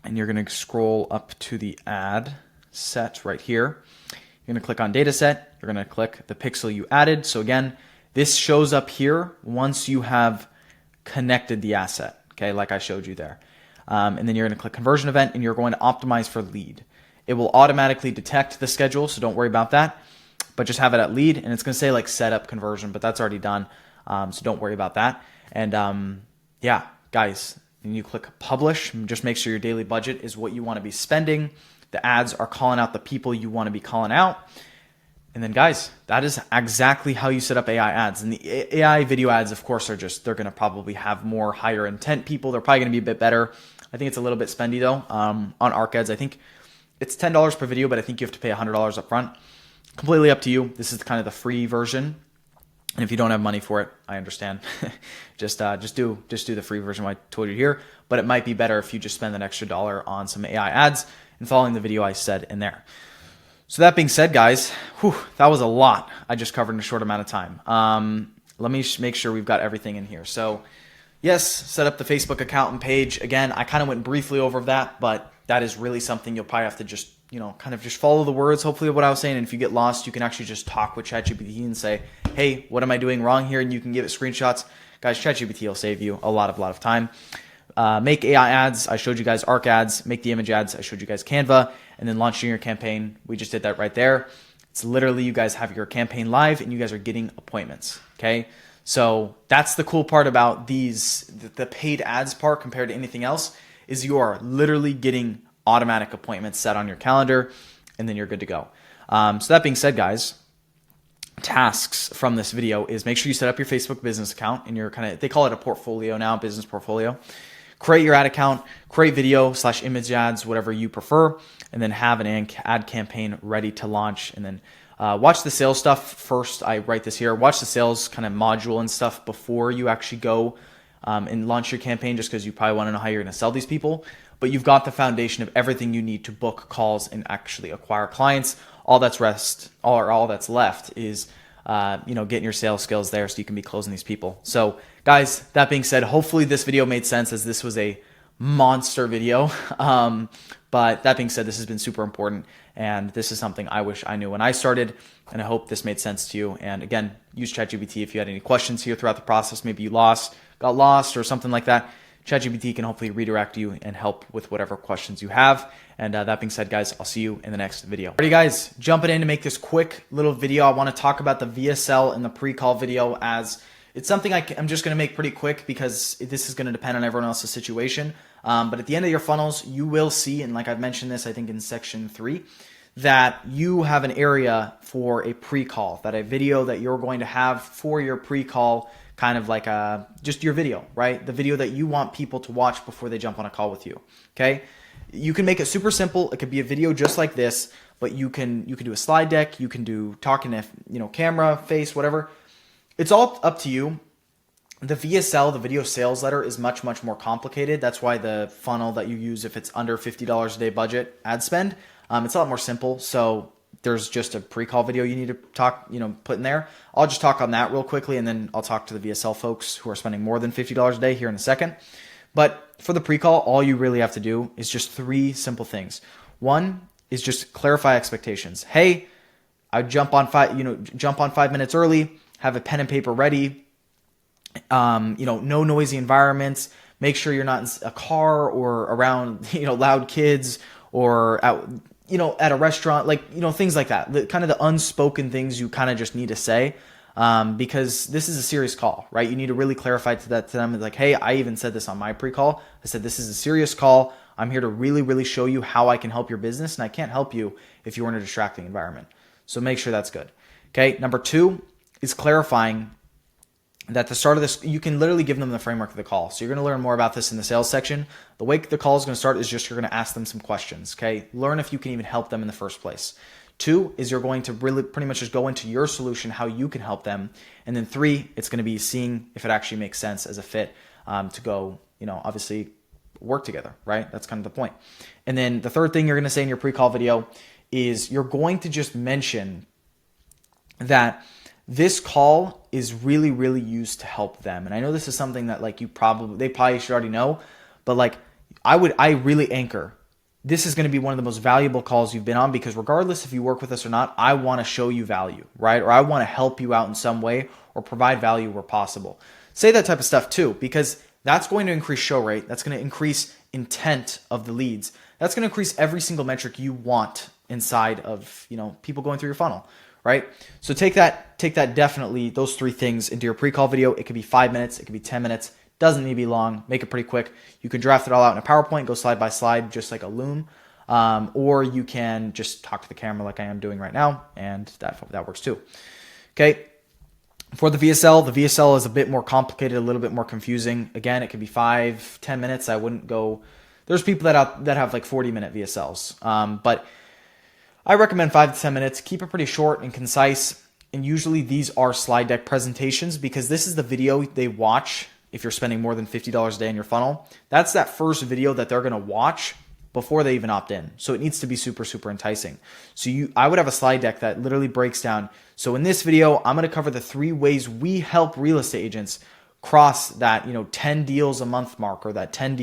and you're going to scroll up to the ad set right here. You're going to click on data set. You're going to click the pixel you added. So again, this shows up here once you have connected the asset, okay, like I showed you there. And then you're going to click conversion event, and you're going to optimize for lead. It will automatically detect the schedule, so don't worry about that, but just have it at lead, and it's going to say like set up conversion, but that's already done, so don't worry about that. And yeah, guys, and you click publish, just make sure your daily budget is what you want to be spending. The ads are calling out the people you want to be calling out. And then guys, that is exactly how you set up AI ads. And the AI video ads, of course, they're going to probably have more higher intent people. They're probably going to be a bit better. I think it's a little bit spendy though. On ARC ads, I think it's $10 per video, but I think you have to pay $100 up front. Completely up to you. This is kind of the free version. And if you don't have money for it, I understand. just do the free version I told you here. But it might be better if you just spend an extra $1 on some AI ads and following the video I said in there. So that being said, guys, that was a lot I just covered in a short amount of time. Let me make sure we've got everything in here. So yes, set up the Facebook account and page. Again, I kind of went briefly over that, but that is really something you'll probably have to just, kind of just follow the words, hopefully, of what I was saying. And if you get lost, you can actually just talk with ChatGPT and say, hey, what am I doing wrong here? And you can give it screenshots. Guys, ChatGPT will save you a lot of time. Make AI ads. I showed you guys ARC ads. Make the image ads. I showed you guys Canva. And then launching your campaign. We just did that right there. It's literally you guys have your campaign live and you guys are getting appointments. Okay. So that's the cool part about the paid ads part compared to anything else is you are literally getting automatic appointments set on your calendar and then you're good to go. So that being said, guys, tasks from this video is make sure you set up your Facebook business account and they call it a portfolio now, business portfolio. Create your ad account, create video/image ads, whatever you prefer, and then have an ad campaign ready to launch. And then watch the sales stuff first. I write this here. Watch the sales kind of module and stuff before you actually go and launch your campaign, just because you probably want to know how you're going to sell these people. But you've got the foundation of everything you need to book calls and actually acquire clients. All that's left is getting your sales skills there so you can be closing these people. So guys, that being said, hopefully this video made sense as this was a monster video. But that being said, this has been super important and this is something I wish I knew when I started, and I hope this made sense to you. And again, use ChatGPT if you had any questions here throughout the process. Maybe you got lost or something like that. ChatGPT can hopefully redirect you and help with whatever questions you have. And that being said, guys, I'll see you in the next video. Alrighty, guys, jumping in to make this quick little video. I want to talk about the VSL and the pre-call video, as it's something I'm just going to make pretty quick because this is going to depend on everyone else's situation. But at the end of your funnels, you will see, and like I've mentioned this, I think in section 3, that you have an area for a pre-call, that a video that you're going to have for your pre-call, kind of like just your video, right? The video that you want people to watch before they jump on a call with you. Okay. You can make it super simple. It could be a video just like this, but you can do a slide deck. You can do talking to, camera, face, whatever. It's all up to you. The VSL, the video sales letter, is much more complicated. That's why the funnel that you use, if it's under $50 a day budget ad spend, it's a lot more simple. So there's just a pre-call video you need to put in there. I'll just talk on that real quickly, and then I'll talk to the VSL folks who are spending more than $50 a day here in a second. But for the pre-call, all you really have to do is just 3 simple things. One is just clarify expectations. Hey, I jump on 5 minutes early, have a pen and paper ready. No noisy environments. Make sure you're not in a car or around, loud kids or out, at a restaurant, things like that. The kind of the unspoken things you kind of just need to say, because this is a serious call, right? You need to really clarify to them. Like, hey, I even said this on my pre-call. I said, this is a serious call. I'm here to really show you how I can help your business. And I can't help you if you're in a distracting environment. So make sure that's good. Okay. Number 2 is clarifying that the start of this, you can literally give them the framework of the call. So you're going to learn more about this in the sales section. The way the call is going to start is just you're going to ask them some questions. Okay. Learn if you can even help them in the first place. 2 is you're going to really pretty much just go into your solution, how you can help them. And then 3, it's going to be seeing if it actually makes sense as a fit to go, obviously work together, right? That's kind of the point. And then the third thing you're going to say in your pre-call video is you're going to just mention that this call is really used to help them. And I know this is something that they probably should already know, but I really anchor. This is going to be one of the most valuable calls you've been on, because regardless if you work with us or not, I want to show you value, right? Or I want to help you out in some way or provide value where possible. Say that type of stuff too, because that's going to increase show rate. That's going to increase intent of the leads. That's going to increase every single metric you want inside of, people going through your funnel, right? So take that definitely, those 3 things into your pre-call video. It could be 5 minutes. It could be 10 minutes. Doesn't need to be long. Make it pretty quick. You can draft it all out in a PowerPoint, go slide by slide, just like a loom. Or you can just talk to the camera like I am doing right now, and that works too. Okay. For the VSL is a bit more complicated, a little bit more confusing. Again, it can be 5-10 minutes. I wouldn't go. There's people that have like 40-minute VSLs, but I recommend 5 to 10 minutes. Keep it pretty short and concise. And usually these are slide deck presentations because this is the video they watch if you're spending more than $50 a day in your funnel. That's that first video that they're going to watch before they even opt in. So it needs to be super, super enticing. So I would have a slide deck that literally breaks down. So in this video, I'm going to cover the 3 ways we help real estate agents cross that, 10 deals a month mark or that 10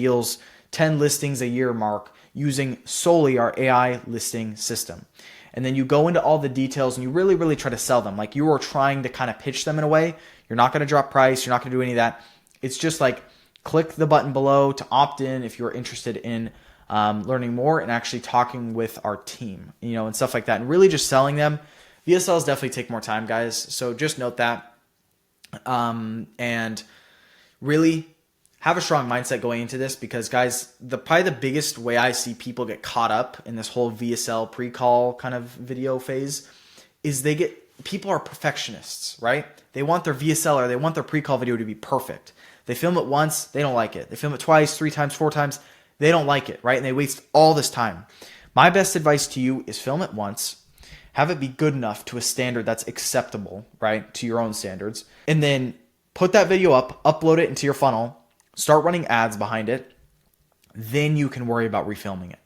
listings a year mark using solely our AI listing system. And then you go into all the details and you really, really try to sell them. Like you are trying to kind of pitch them in a way. You're not going to drop price. You're not going to do any of that. It's just like click the button below to opt in if you're interested in learning more and actually talking with our team, and stuff like that. And really just selling them. VSLs definitely take more time, guys. So just note that. And really have a strong mindset going into this because, guys, probably the biggest way I see people get caught up in this whole VSL pre-call kind of video phase is people are perfectionists, right? They want their VSL or they want their pre-call video to be perfect. They film it once, they don't like it. They film it twice, 3 times, 4 times, they don't like it, right? And they waste all this time. My best advice to you is film it once, have it be good enough to a standard that's acceptable, right, to your own standards, and then put that video up, upload it into your funnel, start running ads behind it, then you can worry about refilming it.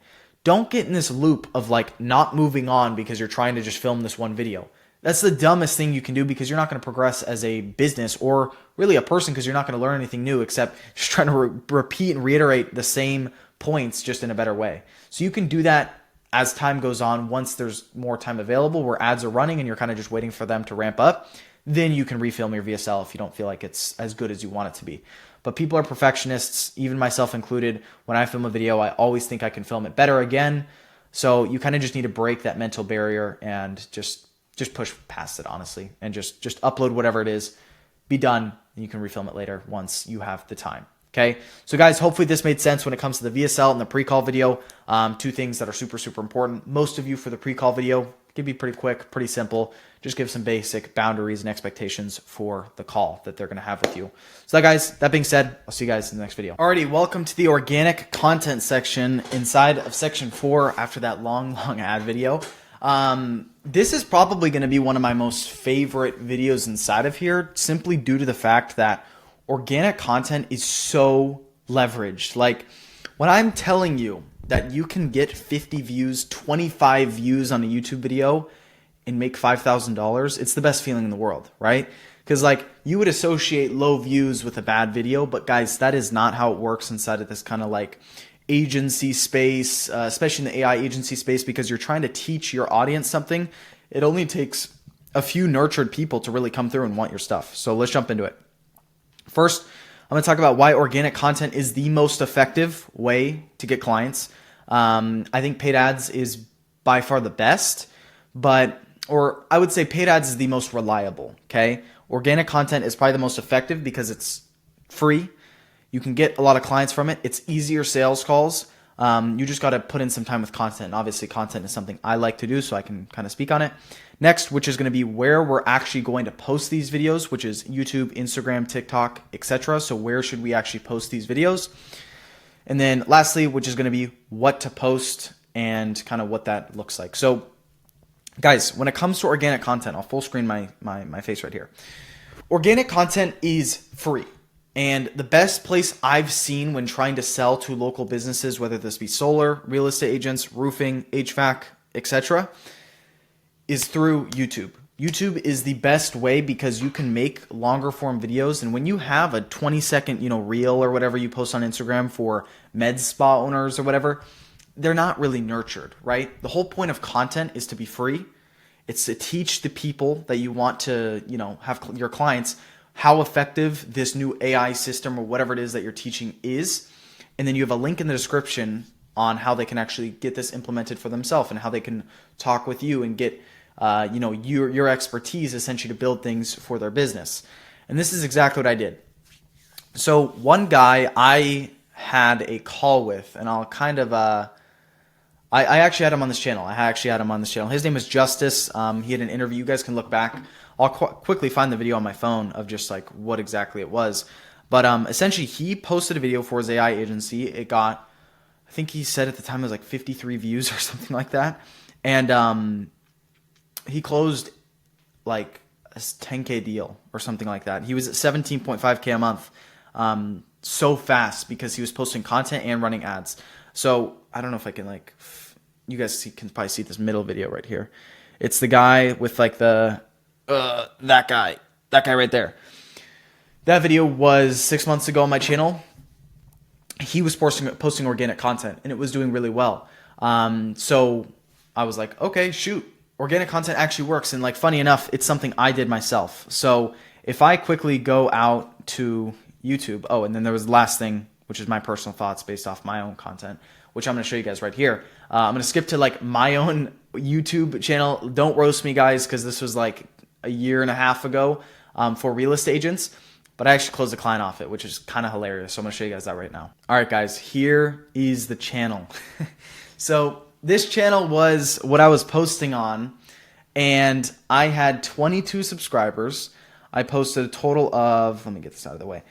Don't get in this loop of like not moving on because you're trying to just film this one video. That's the dumbest thing you can do because you're not going to progress as a business or really a person because you're not going to learn anything new except just trying to repeat and reiterate the same points just in a better way. So you can do that as time goes on. Once there's more time available where ads are running and you're kind of just waiting for them to ramp up, then you can refilm your VSL if you don't feel like it's as good as you want it to be. But people are perfectionists, even myself included. When I film a video, I always think I can film it better again. So you kind of just need to break that mental barrier and just push past it, honestly, and just upload whatever it is, be done, and you can refilm it later once you have the time. Okay, so guys, hopefully this made sense when it comes to the VSL and the pre-call video. 2 things that are super, super important. Most of you for the pre-call video can be pretty quick, pretty simple. Just give some basic boundaries and expectations for the call that they're going to have with you. So guys, that being said, I'll see you guys in the next video. Alrighty, welcome to the organic content section inside of section 4 after that long ad video. This is probably going to be one of my most favorite videos inside of here, simply due to the fact that organic content is so leveraged. Like when I'm telling you that you can get 50 views, 25 views on a YouTube video and make $5,000, it's the best feeling in the world, right? Because like you would associate low views with a bad video, but guys, that is not how it works inside of this kind of like agency space, especially in the AI agency space, because you're trying to teach your audience something. It only takes a few nurtured people to really come through and want your stuff. So let's jump into it. First, I'm going to talk about why organic content is the most effective way to get clients. I think paid ads is by far the best, or I would say paid ads is the most reliable. Okay. Organic content is probably the most effective because it's free. You can get a lot of clients from it. It's easier sales calls. You just got to put in some time with content. And obviously, content is something I like to do, so I can kind of speak on it. Next, which is going to be where we're actually going to post these videos, which is YouTube, Instagram, TikTok, etc. So where should we actually post these videos? And then lastly, which is going to be what to post and kind of what that looks like. So guys, when it comes to organic content, I'll full screen my face right here. Organic content is free. And the best place I've seen when trying to sell to local businesses, whether this be solar, real estate agents, roofing, HVAC, etc., is through YouTube. YouTube is the best way because you can make longer form videos. And when you have a 20-second, reel or whatever you post on Instagram for med spa owners or whatever, they're not really nurtured, right? The whole point of content is to be free. It's to teach the people that you want to, have your clients how effective this new AI system or whatever it is that you're teaching is. And then you have a link in the description on how they can actually get this implemented for themselves and how they can talk with you and get your expertise essentially to build things for their business. And this is exactly what I did. So one guy I had a call with, and I'll kind of I actually had him on this channel. I actually had him on this channel. His name is Justice. He had an interview. You guys can look back. I'll quickly find the video on my phone of just like what exactly it was. But essentially, he posted a video for his AI agency. It got, I think he said at the time it was like 53 views or something like that. And he closed like a 10K deal or something like that. He was at 17.5K a month so fast because he was posting content and running ads. So I don't know if I can like, you guys can probably see this middle video right here. It's the guy with like the, that guy right there. That video was 6 months ago on my channel. He was posting organic content and it was doing really well. So I was like, okay, shoot, organic content actually works. And like, funny enough, it's something I did myself. So if I quickly go out to YouTube, oh, and then there was the last thing, which is my personal thoughts based off my own content, which I'm going to show you guys right here. I'm going to skip to like my own YouTube channel. Don't roast me, guys, because this was like a year and a half ago for real estate agents. But I actually closed the client off it, which is kind of hilarious. So I'm going to show you guys that right now. All right, guys, here is the channel. So this channel was what I was posting on, and I had 22 subscribers. I posted a total of, let me get this out of the way,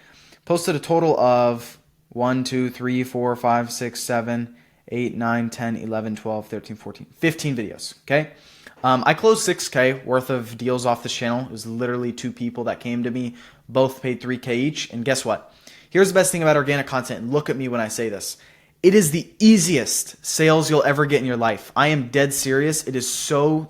posted a total of 1, 2, 3, 4, 5, 6, 7, 8, 9, 10, 11, 12, 13, 14, 15 videos, okay? I closed 6K worth of deals off this channel. It was literally 2 people that came to me. Both paid 3K each. And guess what? Here's the best thing about organic content. And look at me when I say this. It is the easiest sales you'll ever get in your life. I am dead serious. It is so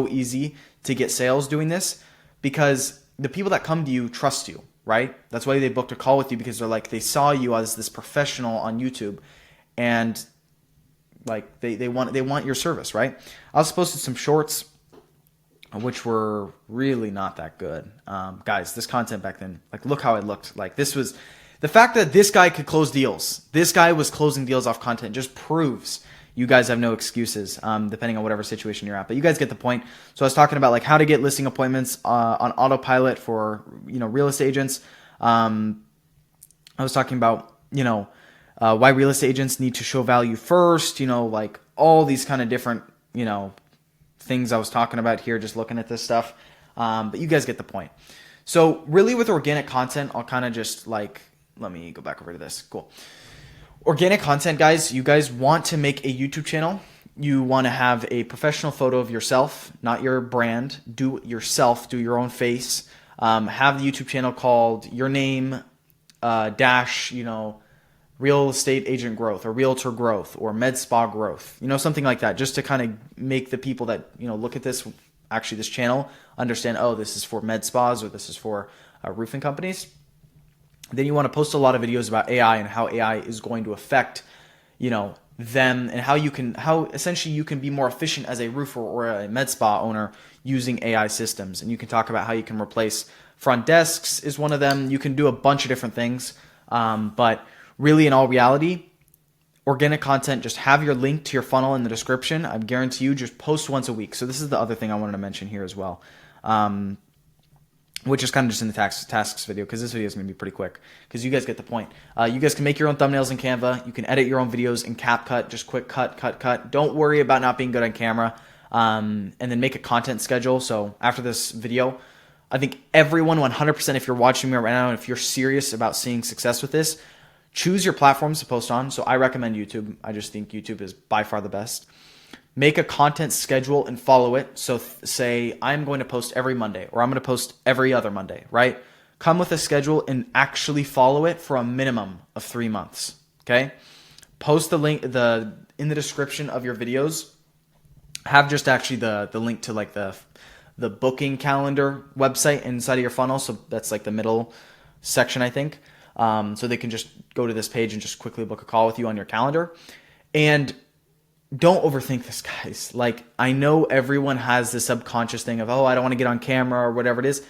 easy to get sales doing this because the people that come to you trust you, right? That's why they booked a call with you, because they're like, they saw you as this professional on YouTube and like they want your service, right? I also posted some shorts which were really not that good. Guys, this content back then, like, look how it looked. Like, this was the fact that this guy could close deals. This guy was closing deals off content just proves you guys have no excuses, depending on whatever situation you're at. But you guys get the point. So I was talking about like how to get listing appointments on autopilot for, real estate agents. I was talking about, why real estate agents need to show value first, like all these kind of different, things I was talking about here, just looking at this stuff. But you guys get the point. So really with organic content, I'll kind of just like, let me go back over to this. Cool. Organic content, guys, you guys want to make a YouTube channel. You want to have a professional photo of yourself, not your brand. Do it yourself, do your own face. Have the YouTube channel called your name, dash, real estate agent growth or realtor growth or med spa growth, something like that, just to kind of make the people that, look at this, actually this channel, understand, oh, this is for med spas or this is for roofing companies. Then you want to post a lot of videos about AI and how AI is going to affect, them, and how essentially you can be more efficient as a roofer or a med spa owner using AI systems. And you can talk about how you can replace front desks is one of them. You can do a bunch of different things. But really, in all reality, organic content, just have your link to your funnel in the description. I guarantee you, just post once a week. So this is the other thing I wanted to mention here as well, which is kind of just in the tasks video, because this video is going to be pretty quick, because you guys get the point. You guys can make your own thumbnails in Canva. You can edit your own videos in CapCut, just quick cut. Don't worry about not being good on camera, and then make a content schedule. So after this video, I think everyone 100%, if you're watching me right now and if you're serious about seeing success with this, choose your platforms to post on. So I recommend YouTube. I just think YouTube is by far the best. Make a content schedule and follow it. So say I'm going to post every Monday, or I'm going to post every other Monday, right? Come with a schedule and actually follow it for a minimum of 3 months, okay? Post the link in the description of your videos. Have just actually the link to like the booking calendar website inside of your funnel. So that's like the middle section, I think. So they can just go to this page and just quickly book a call with you on your calendar. And don't overthink this, guys. Like, I know everyone has this subconscious thing of, oh, I don't want to get on camera or whatever it is.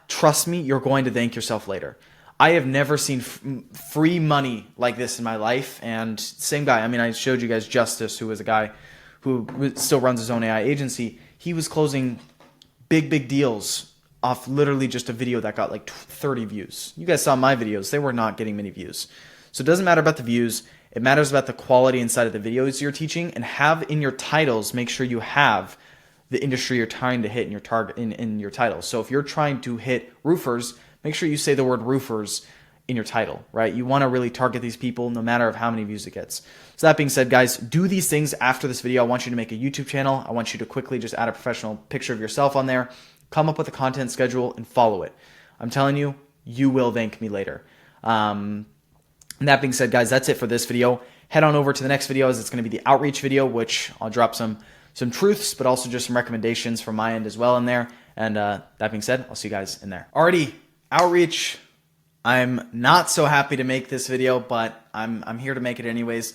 Trust me, you're going to thank yourself later. I have never seen free money like this in my life. And same guy. I mean, I showed you guys Justice, who was a guy who still runs his own AI agency. He was closing big deals off literally just a video that got like 30 views. You guys saw my videos. They were not getting many views. So it doesn't matter about the views. It matters about the quality inside of the videos you're teaching, and have in your titles, make sure you have the industry you're trying to hit in your target in your title. So if you're trying to hit roofers, make sure you say the word roofers in your title, right? You want to really target these people no matter of how many views it gets. So that being said, guys, do these things after this video. I want you to make a YouTube channel. I want you to quickly just add a professional picture of yourself on there, come up with a content schedule and follow it. I'm telling you, you will thank me later. And that being said, guys, that's it for this video. Head on over to the next video, as it's going to be the outreach video, which I'll drop some truths, but also just some recommendations from my end as well in there. And that being said, I'll see you guys in there. Alrighty, outreach. I'm not so happy to make this video, but I'm here to make it anyways.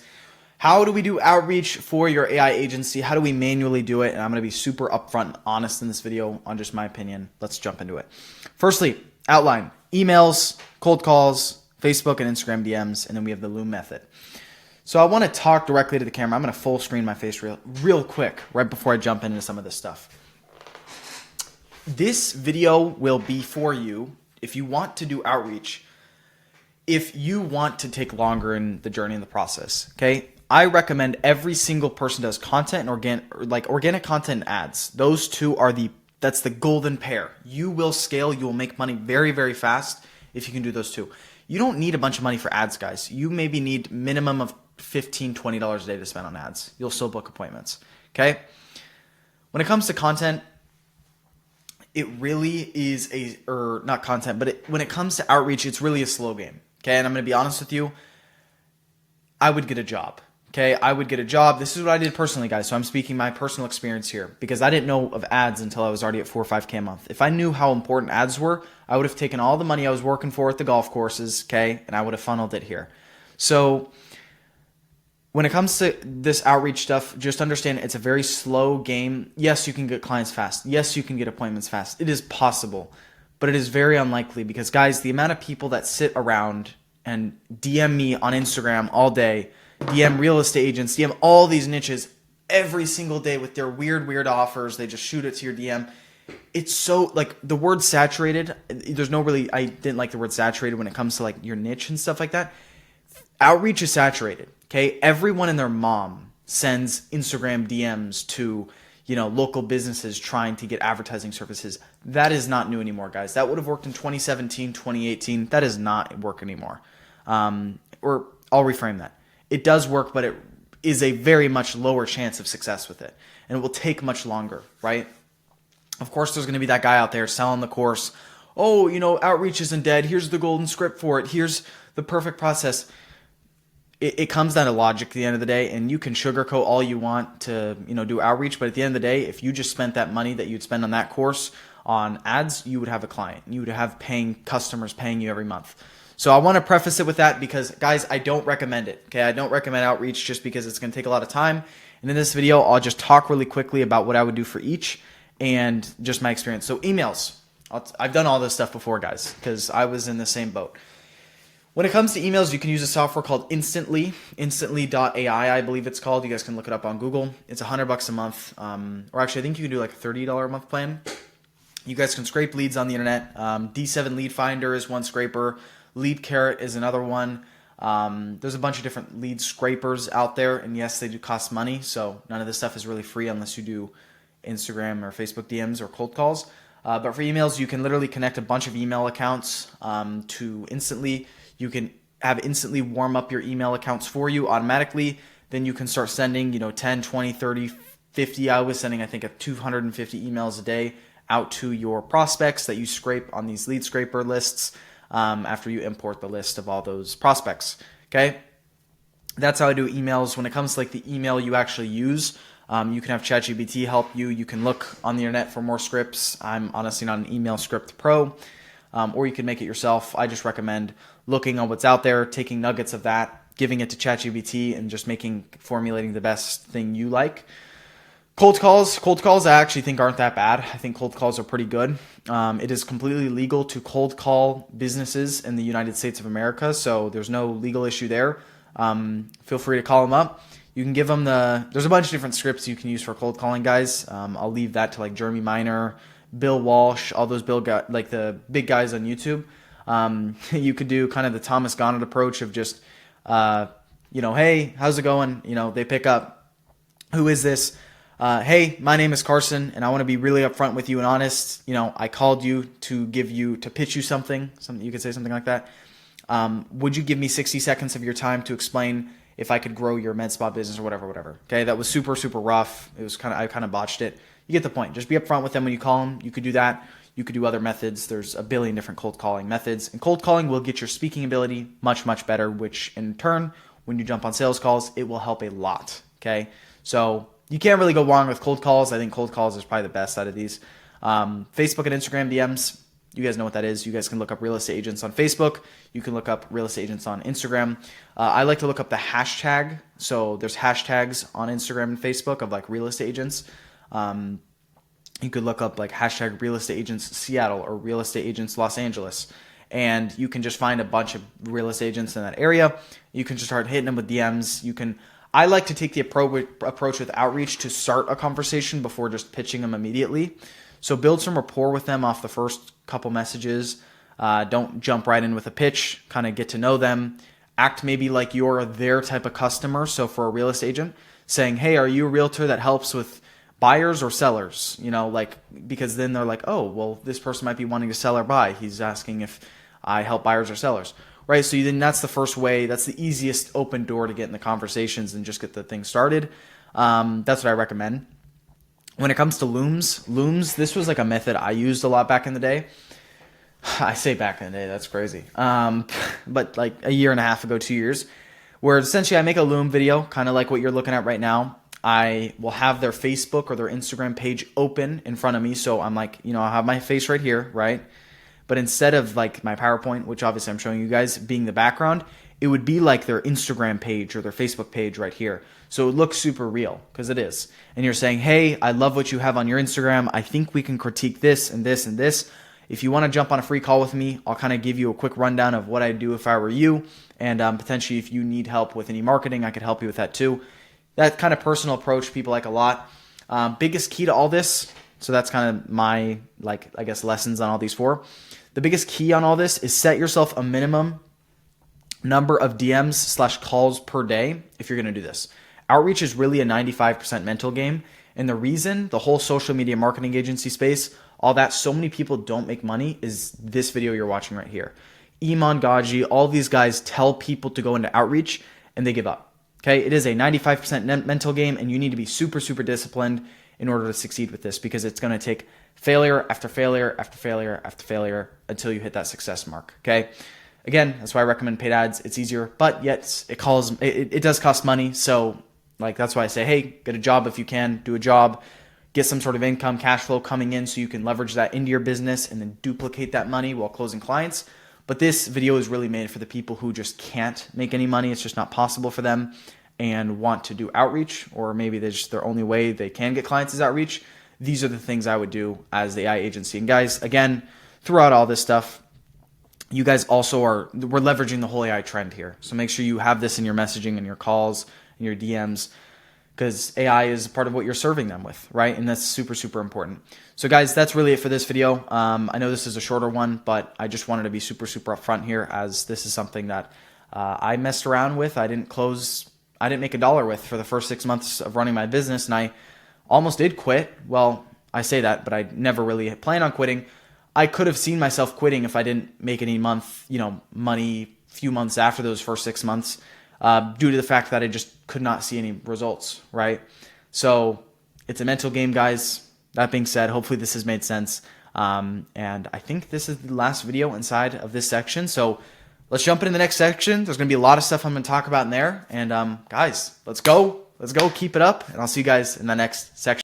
How do we do outreach for your AI agency? How do we manually do it? And I'm going to be super upfront and honest in this video on just my opinion. Let's jump into it. Firstly, outline: emails, cold calls, Facebook and Instagram DMs, and then we have the Loom method. So I want to talk directly to the camera. I'm going to full screen my face real quick right before I jump into some of this stuff. This video will be for you if you want to do outreach, if you want to take longer in the journey in the process, okay? I recommend every single person does content and organic content and ads. Those two are that's the golden pair. You will scale, you will make money very, very fast if you can do those two. You don't need a bunch of money for ads, guys. You maybe need minimum of $15, $20 a day to spend on ads. You'll still book appointments, okay? When it comes to content, it really is when it comes to outreach, it's really a slow game, okay? And I'm going to be honest with you. I would get a job, okay? I would get a job. This is what I did personally, guys. So I'm speaking my personal experience here because I didn't know of ads until I was already at 4 or 5K a month. If I knew how important ads were, I would have taken all the money I was working for at the golf courses, okay? And I would have funneled it here. So when it comes to this outreach stuff, just understand it's a very slow game. Yes, you can get clients fast. Yes, you can get appointments fast. It is possible, but it is very unlikely because, guys, the amount of people that sit around and DM me on Instagram all day, DM real estate agents, DM all these niches every single day with their weird offers. They just shoot it to your DM. It's so, like, the word saturated, there's no really, I didn't like the word saturated when it comes to like your niche and stuff like that. Outreach is saturated, okay? Everyone and their mom sends Instagram DMs to, local businesses trying to get advertising services. That is not new anymore, guys. That would have worked in 2017, 2018. That does not work anymore. Or I'll reframe that. It does work, but it is a very much lower chance of success with it. And it will take much longer, right? Of course, there's going to be that guy out there selling the course. Oh, outreach isn't dead. Here's the golden script for it. Here's the perfect process. It comes down to logic at the end of the day, and you can sugarcoat all you want to, do outreach. But at the end of the day, if you just spent that money that you'd spend on that course on ads, you would have a client. You would have paying customers paying you every month. So I want to preface it with that because, guys, I don't recommend it. Okay, I don't recommend outreach just because it's going to take a lot of time. And in this video, I'll just talk really quickly about what I would do for each and just my experience. So emails. I've done all this stuff before, guys, because I was in the same boat. When it comes to emails, you can use a software called Instantly, instantly.ai, I believe it's called. You guys can look it up on Google. It's $100 a month, or actually, I think you can do like a $30 a month plan. You guys can scrape leads on the internet. D7 Lead Finder is one scraper. Lead Carrot is another one. There's a bunch of different lead scrapers out there, and yes, they do cost money, so none of this stuff is really free unless you do Instagram or Facebook DMs or cold calls. But for emails, you can literally connect a bunch of email accounts to Instantly. You can have Instantly warm up your email accounts for you automatically. Then you can start sending, 10, 20, 30, 50. I was sending, I think, 250 emails a day out to your prospects that you scrape on these lead scraper lists after you import the list of all those prospects. Okay? That's how I do emails. When it comes to like the email you actually use, you can have ChatGPT help you. You can look on the internet for more scripts. I'm honestly not an email script pro. Or you can make it yourself. I just recommend looking on what's out there, taking nuggets of that, giving it to ChatGPT, and just formulating the best thing you like. Cold calls I actually think aren't that bad. I think cold calls are pretty good. It is completely legal to cold call businesses in the United States of America, so there's no legal issue there. Feel free to call them up. You can give them there's a bunch of different scripts you can use for cold calling, guys. I'll leave that to like Jeremy Miner, Bill Walsh, all those like the big guys on YouTube. You could do kind of the Thomas Gonnet approach of just, hey, how's it going? They pick up, who is this? Hey, my name is Carson, and I want to be really upfront with you and honest. I called you to pitch you something. You could say something like that. Would you give me 60 seconds of your time to explain if I could grow your med spa business or whatever? Okay, that was super, super rough. I kind of botched it. You get the point. Just be upfront with them when you call them. You could do that. You could do other methods. There's a billion different cold calling methods, and cold calling will get your speaking ability much, much better, which in turn, when you jump on sales calls, it will help a lot. Okay, so you can't really go wrong with cold calls. I think cold calls is probably the best out of these. Facebook and Instagram DMs, you guys know what that is. You guys can look up real estate agents on Facebook. You can look up real estate agents on Instagram. I like to look up the hashtag. So there's hashtags on Instagram and Facebook of like real estate agents. You could look up like hashtag real estate agents Seattle or real estate agents Los Angeles. And you can just find a bunch of real estate agents in that area. You can just start hitting them with DMs. I like to take the approach with outreach to start a conversation before just pitching them immediately. So build some rapport with them off the first couple messages. Don't jump right in with a pitch. Kind of get to know them. Act maybe like you're their type of customer. So for a real estate agent, saying, hey, are you a realtor that helps with buyers or sellers? Because then they're like, oh, well, this person might be wanting to sell or buy. He's asking if I help buyers or sellers. Right, so then that's the first way. That's the easiest open door to get in the conversations and just get the thing started. That's what I recommend. When it comes to looms, this was like a method I used a lot back in the day. I say back in the day, that's crazy. But like a year and a half ago, 2 years, where essentially I make a loom video, kind of like what you're looking at right now. I will have their Facebook or their Instagram page open in front of me. So I'm like, I have my face right here, right? But instead of like my PowerPoint, which obviously I'm showing you guys being the background, it would be like their Instagram page or their Facebook page right here. So it looks super real because it is. And you're saying, hey, I love what you have on your Instagram. I think we can critique this and this and this. If you want to jump on a free call with me, I'll kind of give you a quick rundown of what I'd do if I were you. And potentially if you need help with any marketing, I could help you with that too. That kind of personal approach people like a lot. Biggest key to all this, so that's kind of my, lessons on all these four. The biggest key on all this is set yourself a minimum number of DMs/calls per day if you're going to do this. Outreach is really a 95% mental game. And the reason the whole social media marketing agency space, all that, so many people don't make money is this video you're watching right here. Iman Gaji, all these guys tell people to go into outreach and they give up. Okay, it is a 95% mental game, and you need to be super, super disciplined in order to succeed with this, because it's going to take failure after failure after failure after failure until you hit that success mark. Okay, again, that's why I recommend paid ads. It's easier, but yet it does cost money. So that's why I say, hey, get a job if you can. Do a job, get some sort of income, cash flow coming in, so you can leverage that into your business and then duplicate that money while closing clients. But this video is really made for the people who just can't make any money. It's just not possible for them and want to do outreach, or maybe their only way they can get clients is outreach. These are the things I would do as the AI agency. And guys, again, throughout all this stuff, you guys also we're leveraging the whole AI trend here. So make sure you have this in your messaging and your calls and your DMs, because AI is part of what you're serving them with, right? And that's super, super important. So guys, that's really it for this video. I know this is a shorter one, but I just wanted to be super, super upfront here, as this is something that I messed around with. I didn't make $1 with for the first 6 months of running my business, and I almost did quit. Well, I say that, but I never really planned on quitting. I could have seen myself quitting if I didn't make any money few months after those first 6 months, due to the fact that I just could not see any results, right? So it's a mental game, guys. That being said, hopefully this has made sense. And I think this is the last video inside of this section. So let's jump into the next section. There's going to be a lot of stuff I'm going to talk about in there. And guys, let's go. Keep it up. And I'll see you guys in the next section.